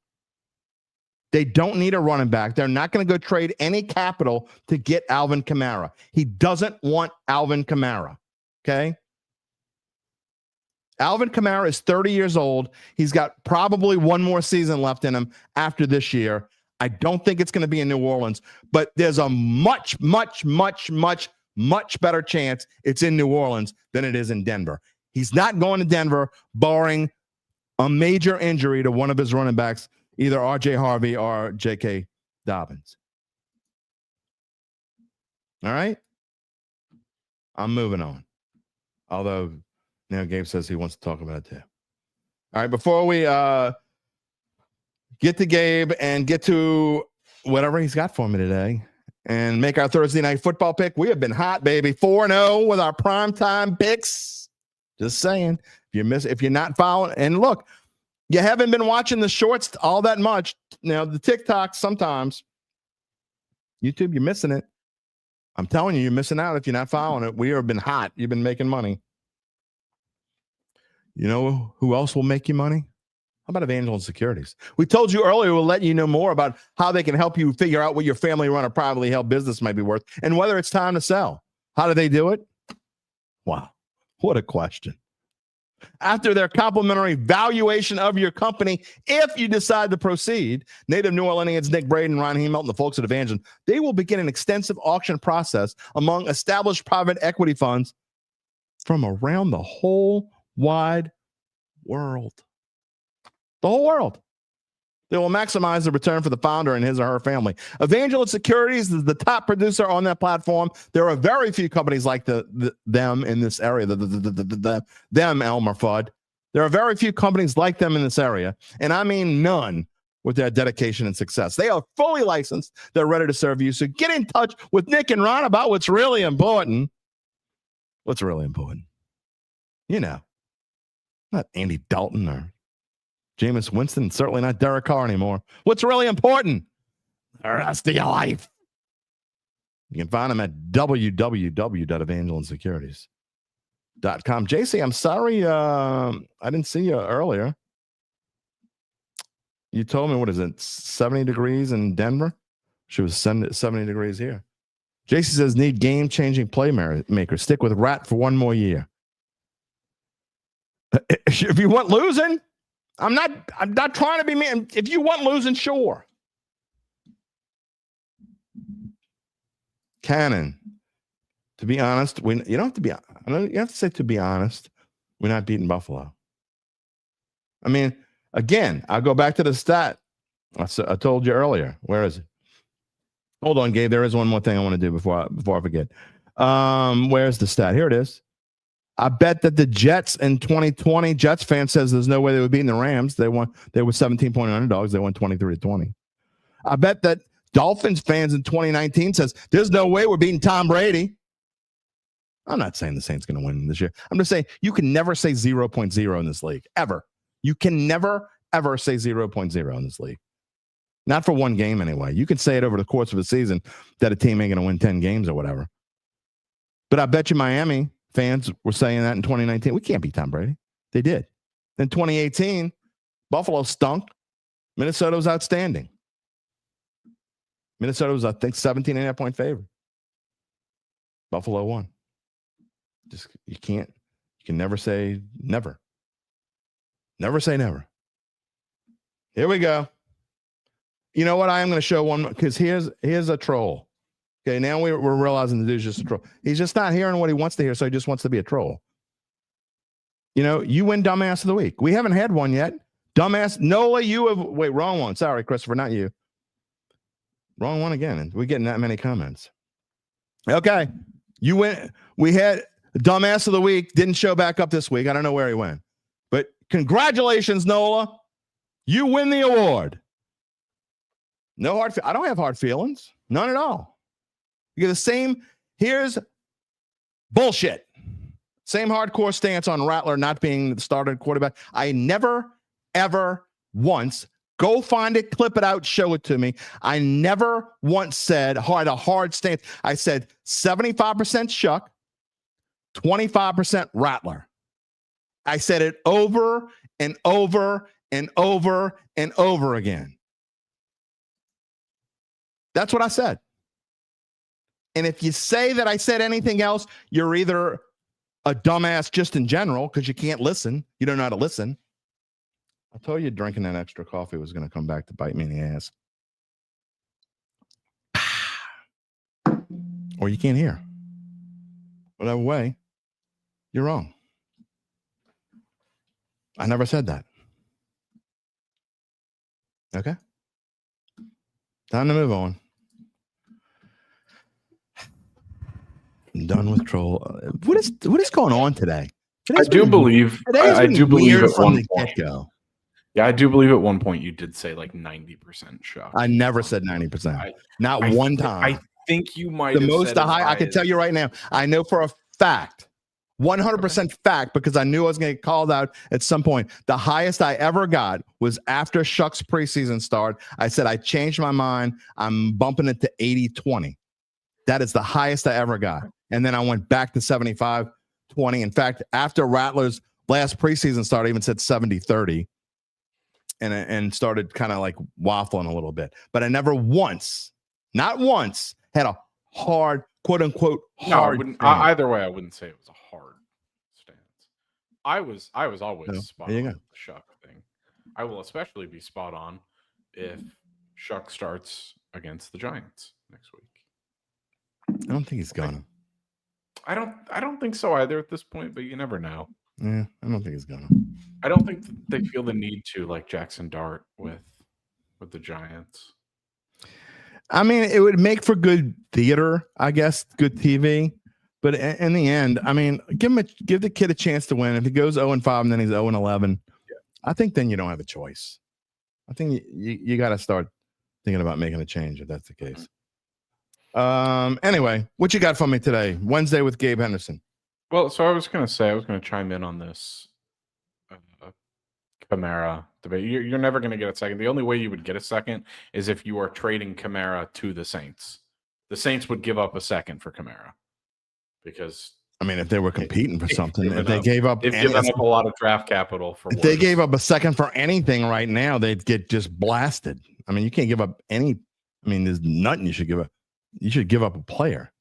They don't need a running back. They're not going to go trade any capital to get Alvin Kamara. He doesn't want Alvin Kamara. Okay? Alvin Kamara is 30 years old. He's got probably one more season left in him after this year. I don't think it's going to be in New Orleans, but there's a much, much, much, much, much better chance it's in New Orleans than it is in Denver. He's not going to Denver, barring a major injury to one of his running backs, either R.J. Harvey or J.K. Dobbins. All right? I'm moving on. Although now Gabe says he wants to talk about it too. All right, before we get to Gabe and get to whatever he's got for me today and make our Thursday night football pick, we have been hot, baby. 4-0 with our primetime picks. Just saying. If you're not following, and look, you haven't been watching the shorts all that much. Now, the TikToks sometimes. YouTube, you're missing it. I'm telling you, you're missing out if you're not following it. We have been hot. You've been making money. You know who else will make you money? How about Evangeline Securities? We told you earlier we'll let you know more about how they can help you figure out what your family-run or privately held business might be worth and whether it's time to sell. How do they do it? Wow, what a question. After their complimentary valuation of your company, if you decide to proceed, native New Orleanians Nick Braden, Ron Hemelton, the folks at Evangeline, they will begin an extensive auction process among established private equity funds from around the whole wide world. The whole world. They will maximize the return for the founder and his or her family. Evangeline Securities is the top producer on that platform. There are very few companies like them in this area. Them, Elmer Fudd. There are very few companies like them in this area, and I mean none, with their dedication and success. They are fully licensed. They're ready to serve you. So get in touch with Nick and Ron about what's really important. What's really important? You know, not Andy Dalton or Jameis Winston, certainly not Derek Carr anymore. What's really important? The rest of your life. You can find them at www.evangelinesecurities.com. JC, I'm sorry I didn't see you earlier. You told me, what is it, 70 degrees in Denver? She was 70 degrees here. JC says, need game-changing playmaker. Stick with Rat for one more year. If you want losing, I'm not trying to be mean. If you want losing, sure. Cannon. To be honest, you don't have to be. You have to say, to be honest, we're not beating Buffalo. I mean, again, I'll go back to the stat I told you earlier. Where is it? Hold on, Gabe. There is one more thing I want to do before I forget. Where's the stat? Here it is. I bet that the Jets in 2020, Jets fan says there's no way they would beat the Rams. They were 17-point underdogs. They won 23-20. I bet that Dolphins fans in 2019 says there's no way we're beating Tom Brady. I'm not saying the Saints going to win this year. I'm just saying you can never say 0.0 in this league, ever. You can never, ever say 0.0 in this league. Not for one game anyway. You can say it over the course of a season that a team ain't going to win 10 games or whatever. But I bet you Miami fans were saying that in 2019. We can't beat Tom Brady. They did. In 2018, Buffalo stunk. Minnesota was outstanding. Minnesota was, I think, 17.5-point favorite. Buffalo won. You can never say never. Never say never. Here we go. You know what? I am going to show one, because here's a troll. Okay, now we're realizing the dude's just a troll. He's just not hearing what he wants to hear, so he just wants to be a troll. You know, you win Dumbass of the Week. We haven't had one yet. Dumbass, Nola, you have, wait, wrong one. Sorry, Christopher, not you. Wrong one again. We're getting that many comments. Okay, you win. We had Dumbass of the Week, didn't show back up this week. I don't know where he went. But congratulations, Nola. You win the award. No hard I don't have hard feelings. None at all. You get the same. Here's bullshit. Same hardcore stance on Rattler not being the starting quarterback. I never, ever once, go find it, clip it out, show it to me. I never once said had a hard stance. I said 75% Shuck, 25% Rattler. I said it over and over and over and over again. That's what I said. And if you say that I said anything else, you're either a dumbass just in general because you can't listen. You don't know how to listen. I told you drinking that extra coffee was going to come back to bite me in the ass. Or you can't hear. Whatever way, you're wrong. I never said that. Okay. Time to move on. I'm done with troll. What is going on today? I do believe at one point. Yeah, I do believe at one point you did say like 90% shock. I never said 90%. Not one time. I think you might the have most said high. I can tell you right now. I know for a fact, 100% fact, because I knew I was going to get called out at some point. The highest I ever got was after Shuck's preseason start. I said I changed my mind. I'm bumping it to 80-20. That is the highest I ever got. And then I went back to 75-20. In fact, after Rattler's last preseason start, I even said 70-30 and started kind of like waffling a little bit. But I never once, not once, had a hard, quote unquote, hard. No, either way, I wouldn't say it was a hard stance. I was always spot on with the Shuck thing. I will especially be spot on if Shuck starts against the Giants next week. I don't think he's gonna. I don't think so either at this point, but you never know. Yeah, I don't think he's gonna. I don't think they feel the need to like Jackson Dart with the Giants. I mean, it would make for good theater, I guess, good TV. But in the end, I mean, give the kid a chance to win. If he goes 0-5 and then he's 0-11, I think then you don't have a choice. I think you got to start thinking about making a change if that's the case. Anyway, what you got for me today? Wednesday with Gabe Henderson. Well, so I was going to chime in on this Kamara debate. You're never going to get a second. The only way you would get a second is if you are trading Kamara to the Saints. The Saints would give up a second for Kamara because I mean, if they were competing for something, if they gave up, they've given up a lot of draft capital for. If they gave up a second for anything right now, they'd get just blasted. I mean, you can't give up any. I mean, there's nothing you should give up. You should give up a player.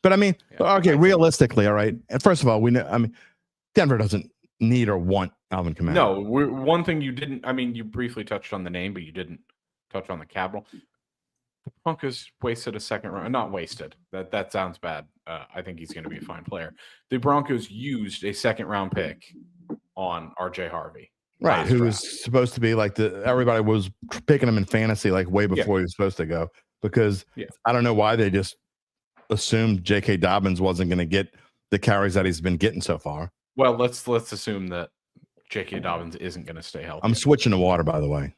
But I mean, okay, realistically, all right. And first of all, we know. I mean, Denver doesn't need or want Alvin Kamara. No, one thing you didn't. I mean, you briefly touched on the name, but you didn't touch on the capital. The Broncos wasted a second round. Not wasted. That sounds bad. I think he's going to be a fine player. The Broncos used a second round pick on RJ Harvey. Right, who was supposed to be like everybody was picking him in fantasy like way before he was supposed to go because I don't know why they just assumed J.K. Dobbins wasn't going to get the carries that he's been getting so far. Well, let's assume that J.K. Dobbins isn't going to stay healthy. I'm switching to water, by the way.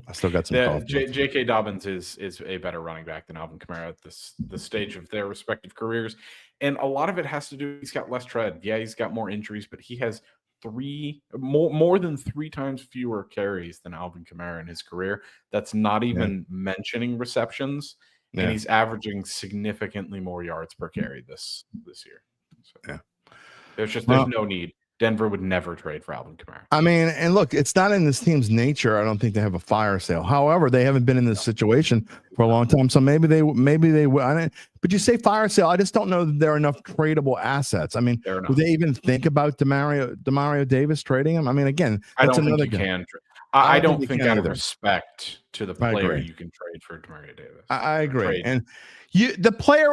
I still got some coffee. J.K. Dobbins is a better running back than Alvin Kamara at this stage of their respective careers, and a lot of it has to do. He's got less tread. Yeah, he's got more injuries, but he has more than 3 times fewer carries than Alvin Kamara in his career. That's not even mentioning receptions, and he's averaging significantly more yards per carry this year. So, there's no need. Denver would never trade for Alvin Kamara. I mean, and look, it's not in this team's nature. I don't think they have a fire sale. However, they haven't been in this situation for a long time, so maybe they will. But you say fire sale, I just don't know that there are enough tradable assets. I mean, would they even think about Demario Davis trading him? I mean, again, that's another guy. I don't think out of respect to the player you can trade for Demario Davis. I agree. And the player,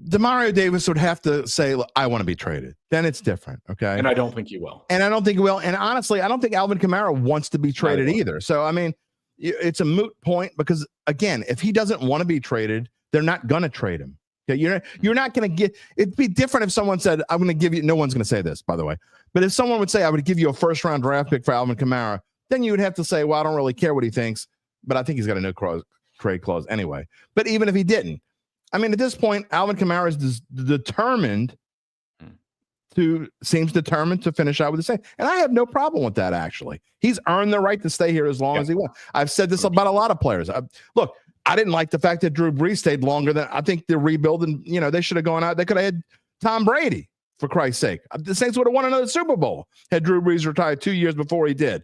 Demario Davis, would have to say, look, I want to be traded. Then it's different. Okay. And I don't think he will. And honestly, I don't think Alvin Kamara wants to be traded either. So, I mean, it's a moot point because, again, if he doesn't want to be traded, they're not going to trade him. Okay? You're not going to get – it'd be different if someone said, I'm going to give you – no one's going to say this, by the way. But if someone would say, I would give you a first-round draft pick for Alvin Kamara, then you would have to say, well, I don't really care what he thinks, but I think he's got a no trade clause anyway. But even if he didn't, I mean, at this point, Alvin Kamara is seems determined to finish out with the Saints. And I have no problem with that, actually. He's earned the right to stay here as long as he wants. I've said this about a lot of players. Look, I didn't like the fact that Drew Brees stayed longer than I think the rebuilding, they should have gone out. They could have had Tom Brady, for Christ's sake. The Saints would have won another Super Bowl had Drew Brees retired 2 years before he did.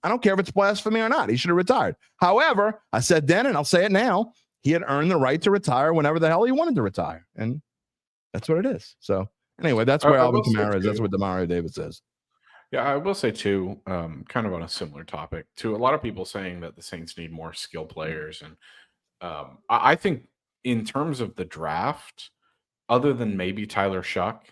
I don't care if it's blasphemy or not. He should have retired. However, I said then, and I'll say it now, he had earned the right to retire whenever the hell he wanted to retire. And that's what it is. So Anyway, that's where I Alvin will say Kamara is. That's too- what Demario Davis says. Yeah, I will say too, kind of on a similar topic, to a lot of people saying that the Saints need more skill players, and I think in terms of the draft, other than maybe Tyler Shuck,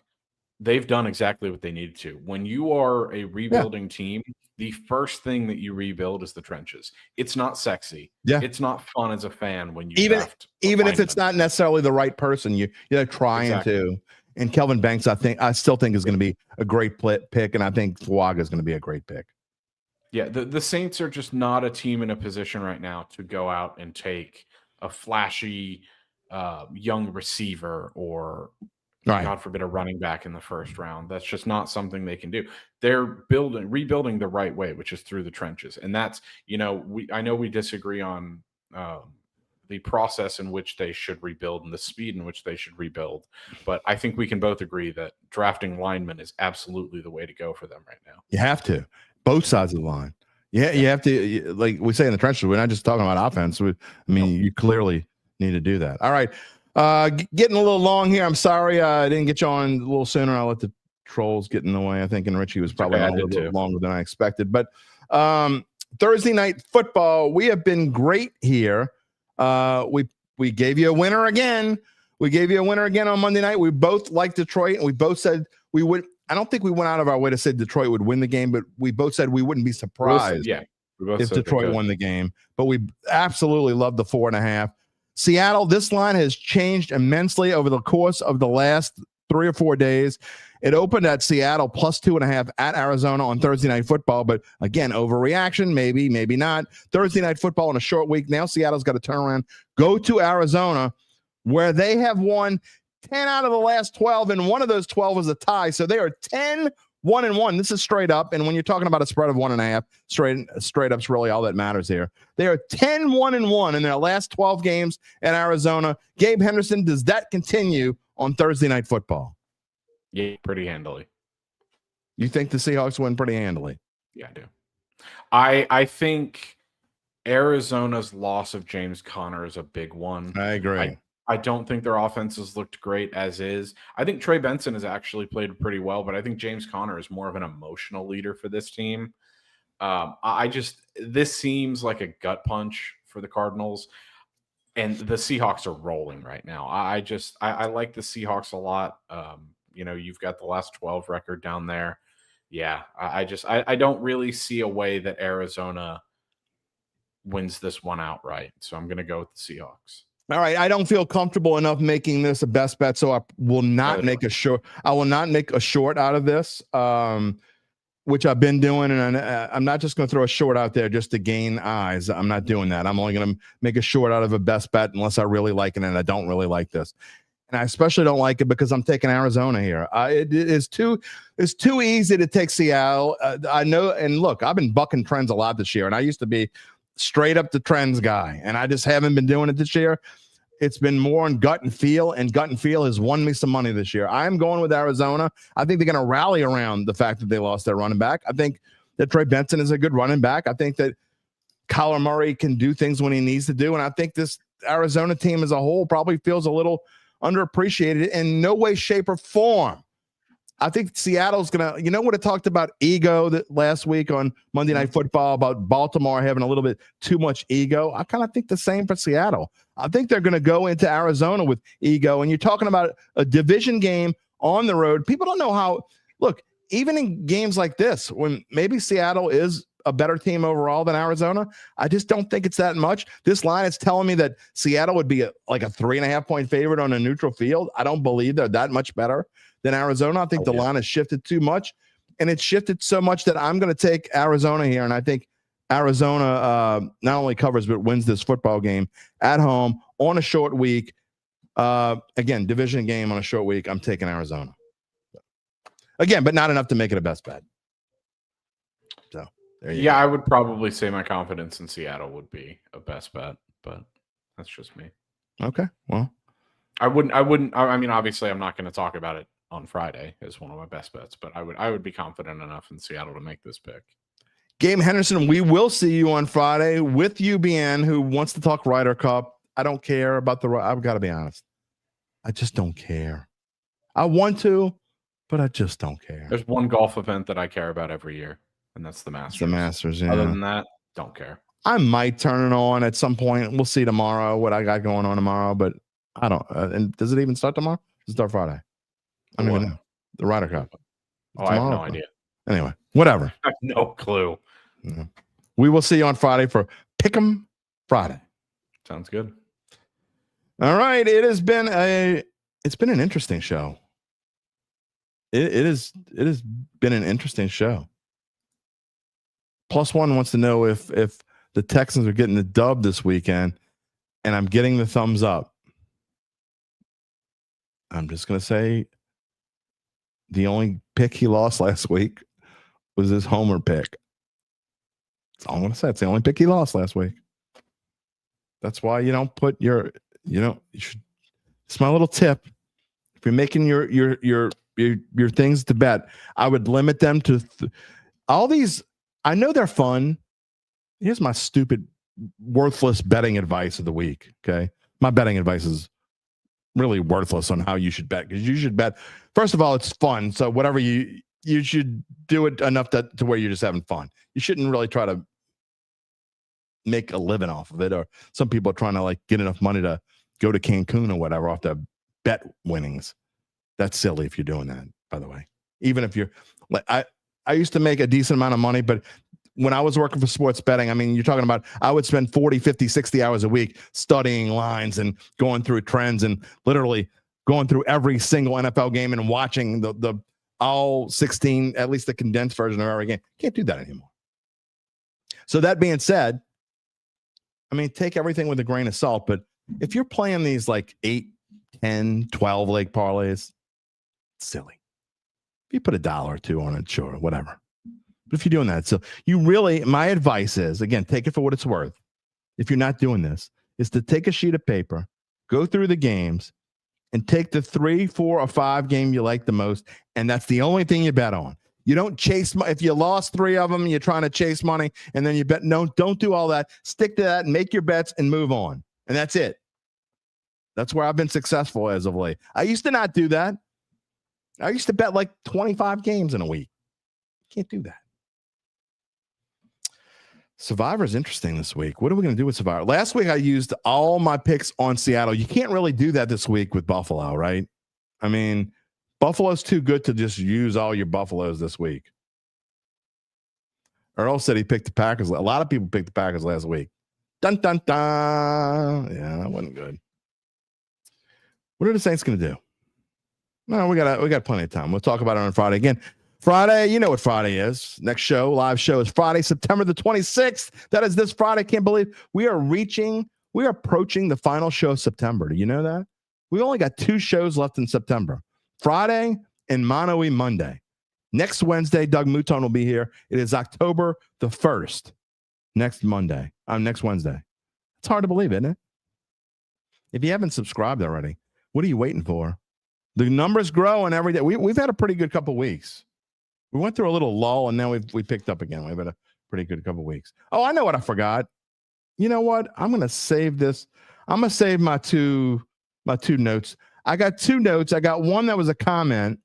they've done exactly what they needed to. When you are a rebuilding team, the first thing that you rebuild is the trenches. It's not sexy. Yeah. It's not fun as a fan when you Even draft if it's linemen. not necessarily the right person, you're trying Exactly. to. And Kelvin Banks, I still think is going to be a great pick, and I think Fuaga is going to be a great pick. Yeah, the Saints are just not a team in a position right now to go out and take a flashy young receiver or, God forbid, a running back in the first round. That's just not something they can do. They're rebuilding the right way, which is through the trenches. And that's, I know we disagree on the process in which they should rebuild and the speed in which they should rebuild. But I think we can both agree that drafting linemen is absolutely the way to go for them right now. You have to. Both sides of the line. Yeah, you have to, like we say in the trenches, we're not just talking about offense. You clearly need to do that. All right. Getting a little long here. I'm sorry I didn't get you on a little sooner. I'll let the trolls get in the way. I think, and Richie was probably a little bit longer than I expected. But Thursday night football, we have been great here. We gave you a winner again. We gave you a winner again on Monday night. We both liked Detroit, and we both said we would. I don't think we went out of our way to say Detroit would win the game, but we both said we wouldn't be surprised if Detroit won the game. But we absolutely loved the 4.5. Seattle, this line has changed immensely over the course of the last 3 or 4 days. It opened at Seattle plus 2.5 at Arizona on Thursday Night Football. But again, overreaction, maybe not. Thursday Night Football in a short week. Now Seattle's got to turn around, go to Arizona, where they have won 10 out of the last 12, and one of those 12 was a tie. So they are 10-1-1. This is straight up. And when you're talking about a spread of 1.5, straight up's really all that matters here. They are 10-1-1 in their last 12 games in Arizona. Gabe Henderson, does that continue on Thursday Night Football? Yeah, pretty handily. You think the Seahawks win pretty handily? Yeah, I do. I think Arizona's loss of James Conner is a big one. I agree. I don't think their offense has looked great as is. I think Trey Benson has actually played pretty well, but I think James Conner is more of an emotional leader for this team. This seems like a gut punch for the Cardinals, and the Seahawks are rolling right now. I like the Seahawks a lot. You've got the last 12 record down there. Yeah, I don't really see a way that Arizona wins this one outright. So I'm going to go with the Seahawks. All right, I don't feel comfortable enough making this a best bet, so I will not make a short. I will not make a short out of this, which I've been doing, and I'm not just going to throw a short out there just to gain eyes. I'm not doing that. I'm only going to make a short out of a best bet unless I really like it, and I don't really like this, and I especially don't like it because I'm taking Arizona here. It's too easy to take Seattle. I know, and look, I've been bucking trends a lot this year, and I used to be straight up the trends guy, and I just haven't been doing it this year. It's been more on gut and feel has won me some money this year. I'm going with Arizona. I think they're going to rally around the fact that they lost their running back. I think that Trey Benson is a good running back. I think that Kyler Murray can do things when he needs to do, and I think this Arizona team as a whole probably feels a little underappreciated in no way, shape, or form. I think Seattle's going to, what I talked about ego that last week on Monday Night Football about Baltimore having a little bit too much ego. I kind of think the same for Seattle. I think they're going to go into Arizona with ego. And you're talking about a division game on the road. People don't know how, look, even in games like this, when maybe Seattle is a better team overall than Arizona, I just don't think it's that much. This line is telling me that Seattle would be like a 3.5-point favorite on a neutral field. I don't believe they're that much better than Arizona. I think the line has shifted too much, and it's shifted so much that I'm going to take Arizona here, and I think Arizona not only covers but wins this football game at home on a short week. Again, division game on a short week. I'm taking Arizona. Again, but not enough to make it a best bet. So there you go. I would probably say my confidence in Seattle would be a best bet, but that's just me. Okay, well. I mean, obviously I'm not going to talk about it on Friday as one of my best bets, but I would be confident enough in Seattle to make this pick. Gabe Henderson, we will see you on Friday with UBN, who wants to talk Ryder Cup. I don't care about I've got to be honest. I just don't care. I want to, but I just don't care. There's one golf event that I care about every year, and that's the Masters. The Masters, yeah. Other than that, don't care. I might turn it on at some point. We'll see tomorrow what I got going on tomorrow, but I don't. And does it even start tomorrow? Does it start Friday? I don't even know. The Ryder Cup. Oh, I have no idea. Anyway, whatever. I have no clue. Yeah. We will see you on Friday for Pick'em Friday. Sounds good. All right. It's been an interesting show. It has been an interesting show. Plus one wants to know if the Texans are getting the dub this weekend, and I'm getting the thumbs up. I'm just going to say the only pick he lost last week was his homer pick. That's all I'm going to say. It's the only pick he lost last week. That's why you don't put you should. It's my little tip. If you're making your things to bet, I would limit them to all these. I know they're fun. Here's my stupid, worthless betting advice of the week. Okay. My betting advice is really worthless on how you should bet, because you should bet. First of all, it's fun. So whatever you should do it enough to where you're just having fun. You shouldn't really try to make a living off of it. Or some people are trying to like get enough money to go to Cancun or whatever off the bet winnings. That's silly if you're doing that, by the way. Even if you're like, I used to make a decent amount of money, but when I was working for sports betting, I mean, you're talking about, I would spend 40, 50, 60 hours a week studying lines and going through trends and literally going through every single NFL game and watching the all 16, at least the condensed version of every game. Can't do that anymore. So that being said, I mean, take everything with a grain of salt, but if you're playing these like 8, 10, 12 leg parlays, it's silly. If you put $1 or $2 on it, sure, whatever. But if you're doing that, so you really, my advice is, again, take it for what it's worth. If you're not doing this, is to take a sheet of paper, go through the games, and take the 3, 4, or 5 game you like the most, and that's the only thing you bet on. You don't chase. If you lost 3 of them, you're trying to chase money, and then you bet. No, don't do all that. Stick to that and make your bets and move on. And that's it. That's where I've been successful as of late. I used to not do that. I used to bet like 25 games in a week. Can't do that. Survivor's interesting this week. What are we going to do with Survivor? Last week, I used all my picks on Seattle. You can't really do that this week with Buffalo, right? I mean, Buffalo's too good to just use all your Buffaloes this week. Earl said he picked the Packers. A lot of people picked the Packers last week. Dun, dun, dun. Yeah, that wasn't good. What are the Saints going to do? No, we got plenty of time. We'll talk about it on Friday. Again, Friday, you know what Friday is. Next show, live show is Friday, September the 26th. That is this Friday. Can't believe we are approaching the final show of September. Do you know that? We only got 2 shows left in September. Friday and Mono Monday. Next Wednesday, Doug Mouton will be here. It is October the 1st. Next Wednesday. It's hard to believe, isn't it? If you haven't subscribed already, what are you waiting for? The numbers growing every day. We've had a pretty good couple weeks. We went through a little lull, and now we picked up again. We've had a pretty good couple weeks. Oh, I know what I forgot. You know what? I'm going to save this. I'm going to save my two notes. I got 2 notes. I got one that was a comment,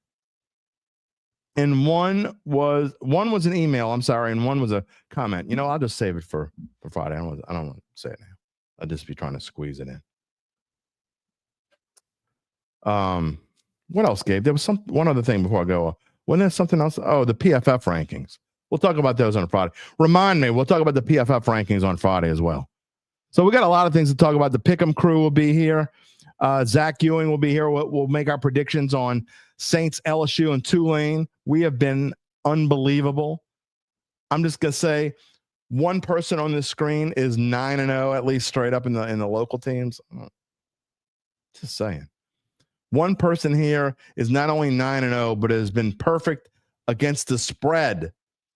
and one was an email. I'm sorry, and one was a comment. You know, I'll just save it for Friday. I don't want to say it now. I'll just be trying to squeeze it in. What else, Gabe? There was one other thing before I go. Wasn't there something else? Oh, the PFF rankings. We'll talk about those on Friday. Remind me, we'll talk about the PFF rankings on Friday as well. So we got a lot of things to talk about. The Pick'em crew will be here. Zach Ewing will be here. We'll make our predictions on Saints, LSU, and Tulane. We have been unbelievable. I'm just going to say one person on this screen is 9-0, at least straight up in the local teams. Just saying. One person here is not only 9-0, but has been perfect against the spread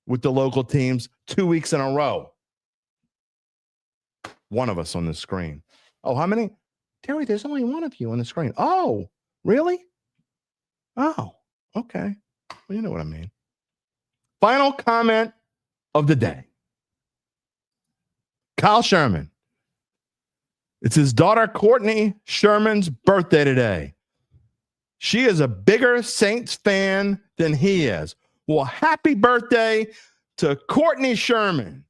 with the local teams 2 weeks in a row. One of us on the screen. Oh, how many? Terry, there's only one of you on the screen. Oh, really? Oh, okay. Well, you know what I mean. Final comment of the day. Kyle Sherman. It's his daughter, Courtney Sherman's birthday today. She is a bigger Saints fan than he is. Well, happy birthday to Courtney Sherman.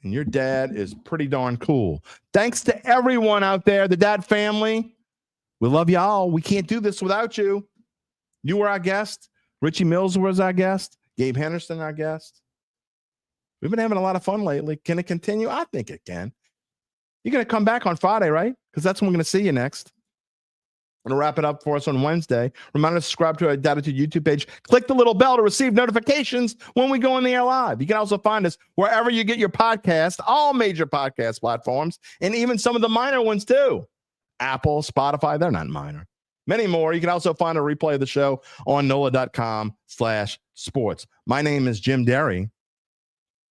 And your dad is pretty darn cool. Thanks to everyone out there, the Dad family. We love y'all. We can't do this without you. You were our guest. Richie Mills was our guest. Gabe Henderson, our guest. We've been having a lot of fun lately. Can it continue? I think it can. You're going to come back on Friday, right? Because that's when we're going to see you next. I'm going to wrap it up for us on Wednesday. Remember to subscribe to our Dattitude YouTube page. Click the little bell to receive notifications when we go on the air live. You can also find us wherever you get your podcast, all major podcast platforms, and even some of the minor ones too. Apple, Spotify, they're not minor. Many more. You can also find a replay of the show on NOLA.com/sports. My name is Jim Derry.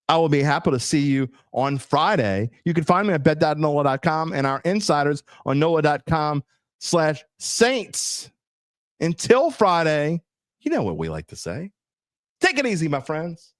I will be happy to see you on Friday. You can find me at bet.nola.com and our insiders on NOLA.com/Saints. Until Friday, you know what we like to say. Take it easy, my friends.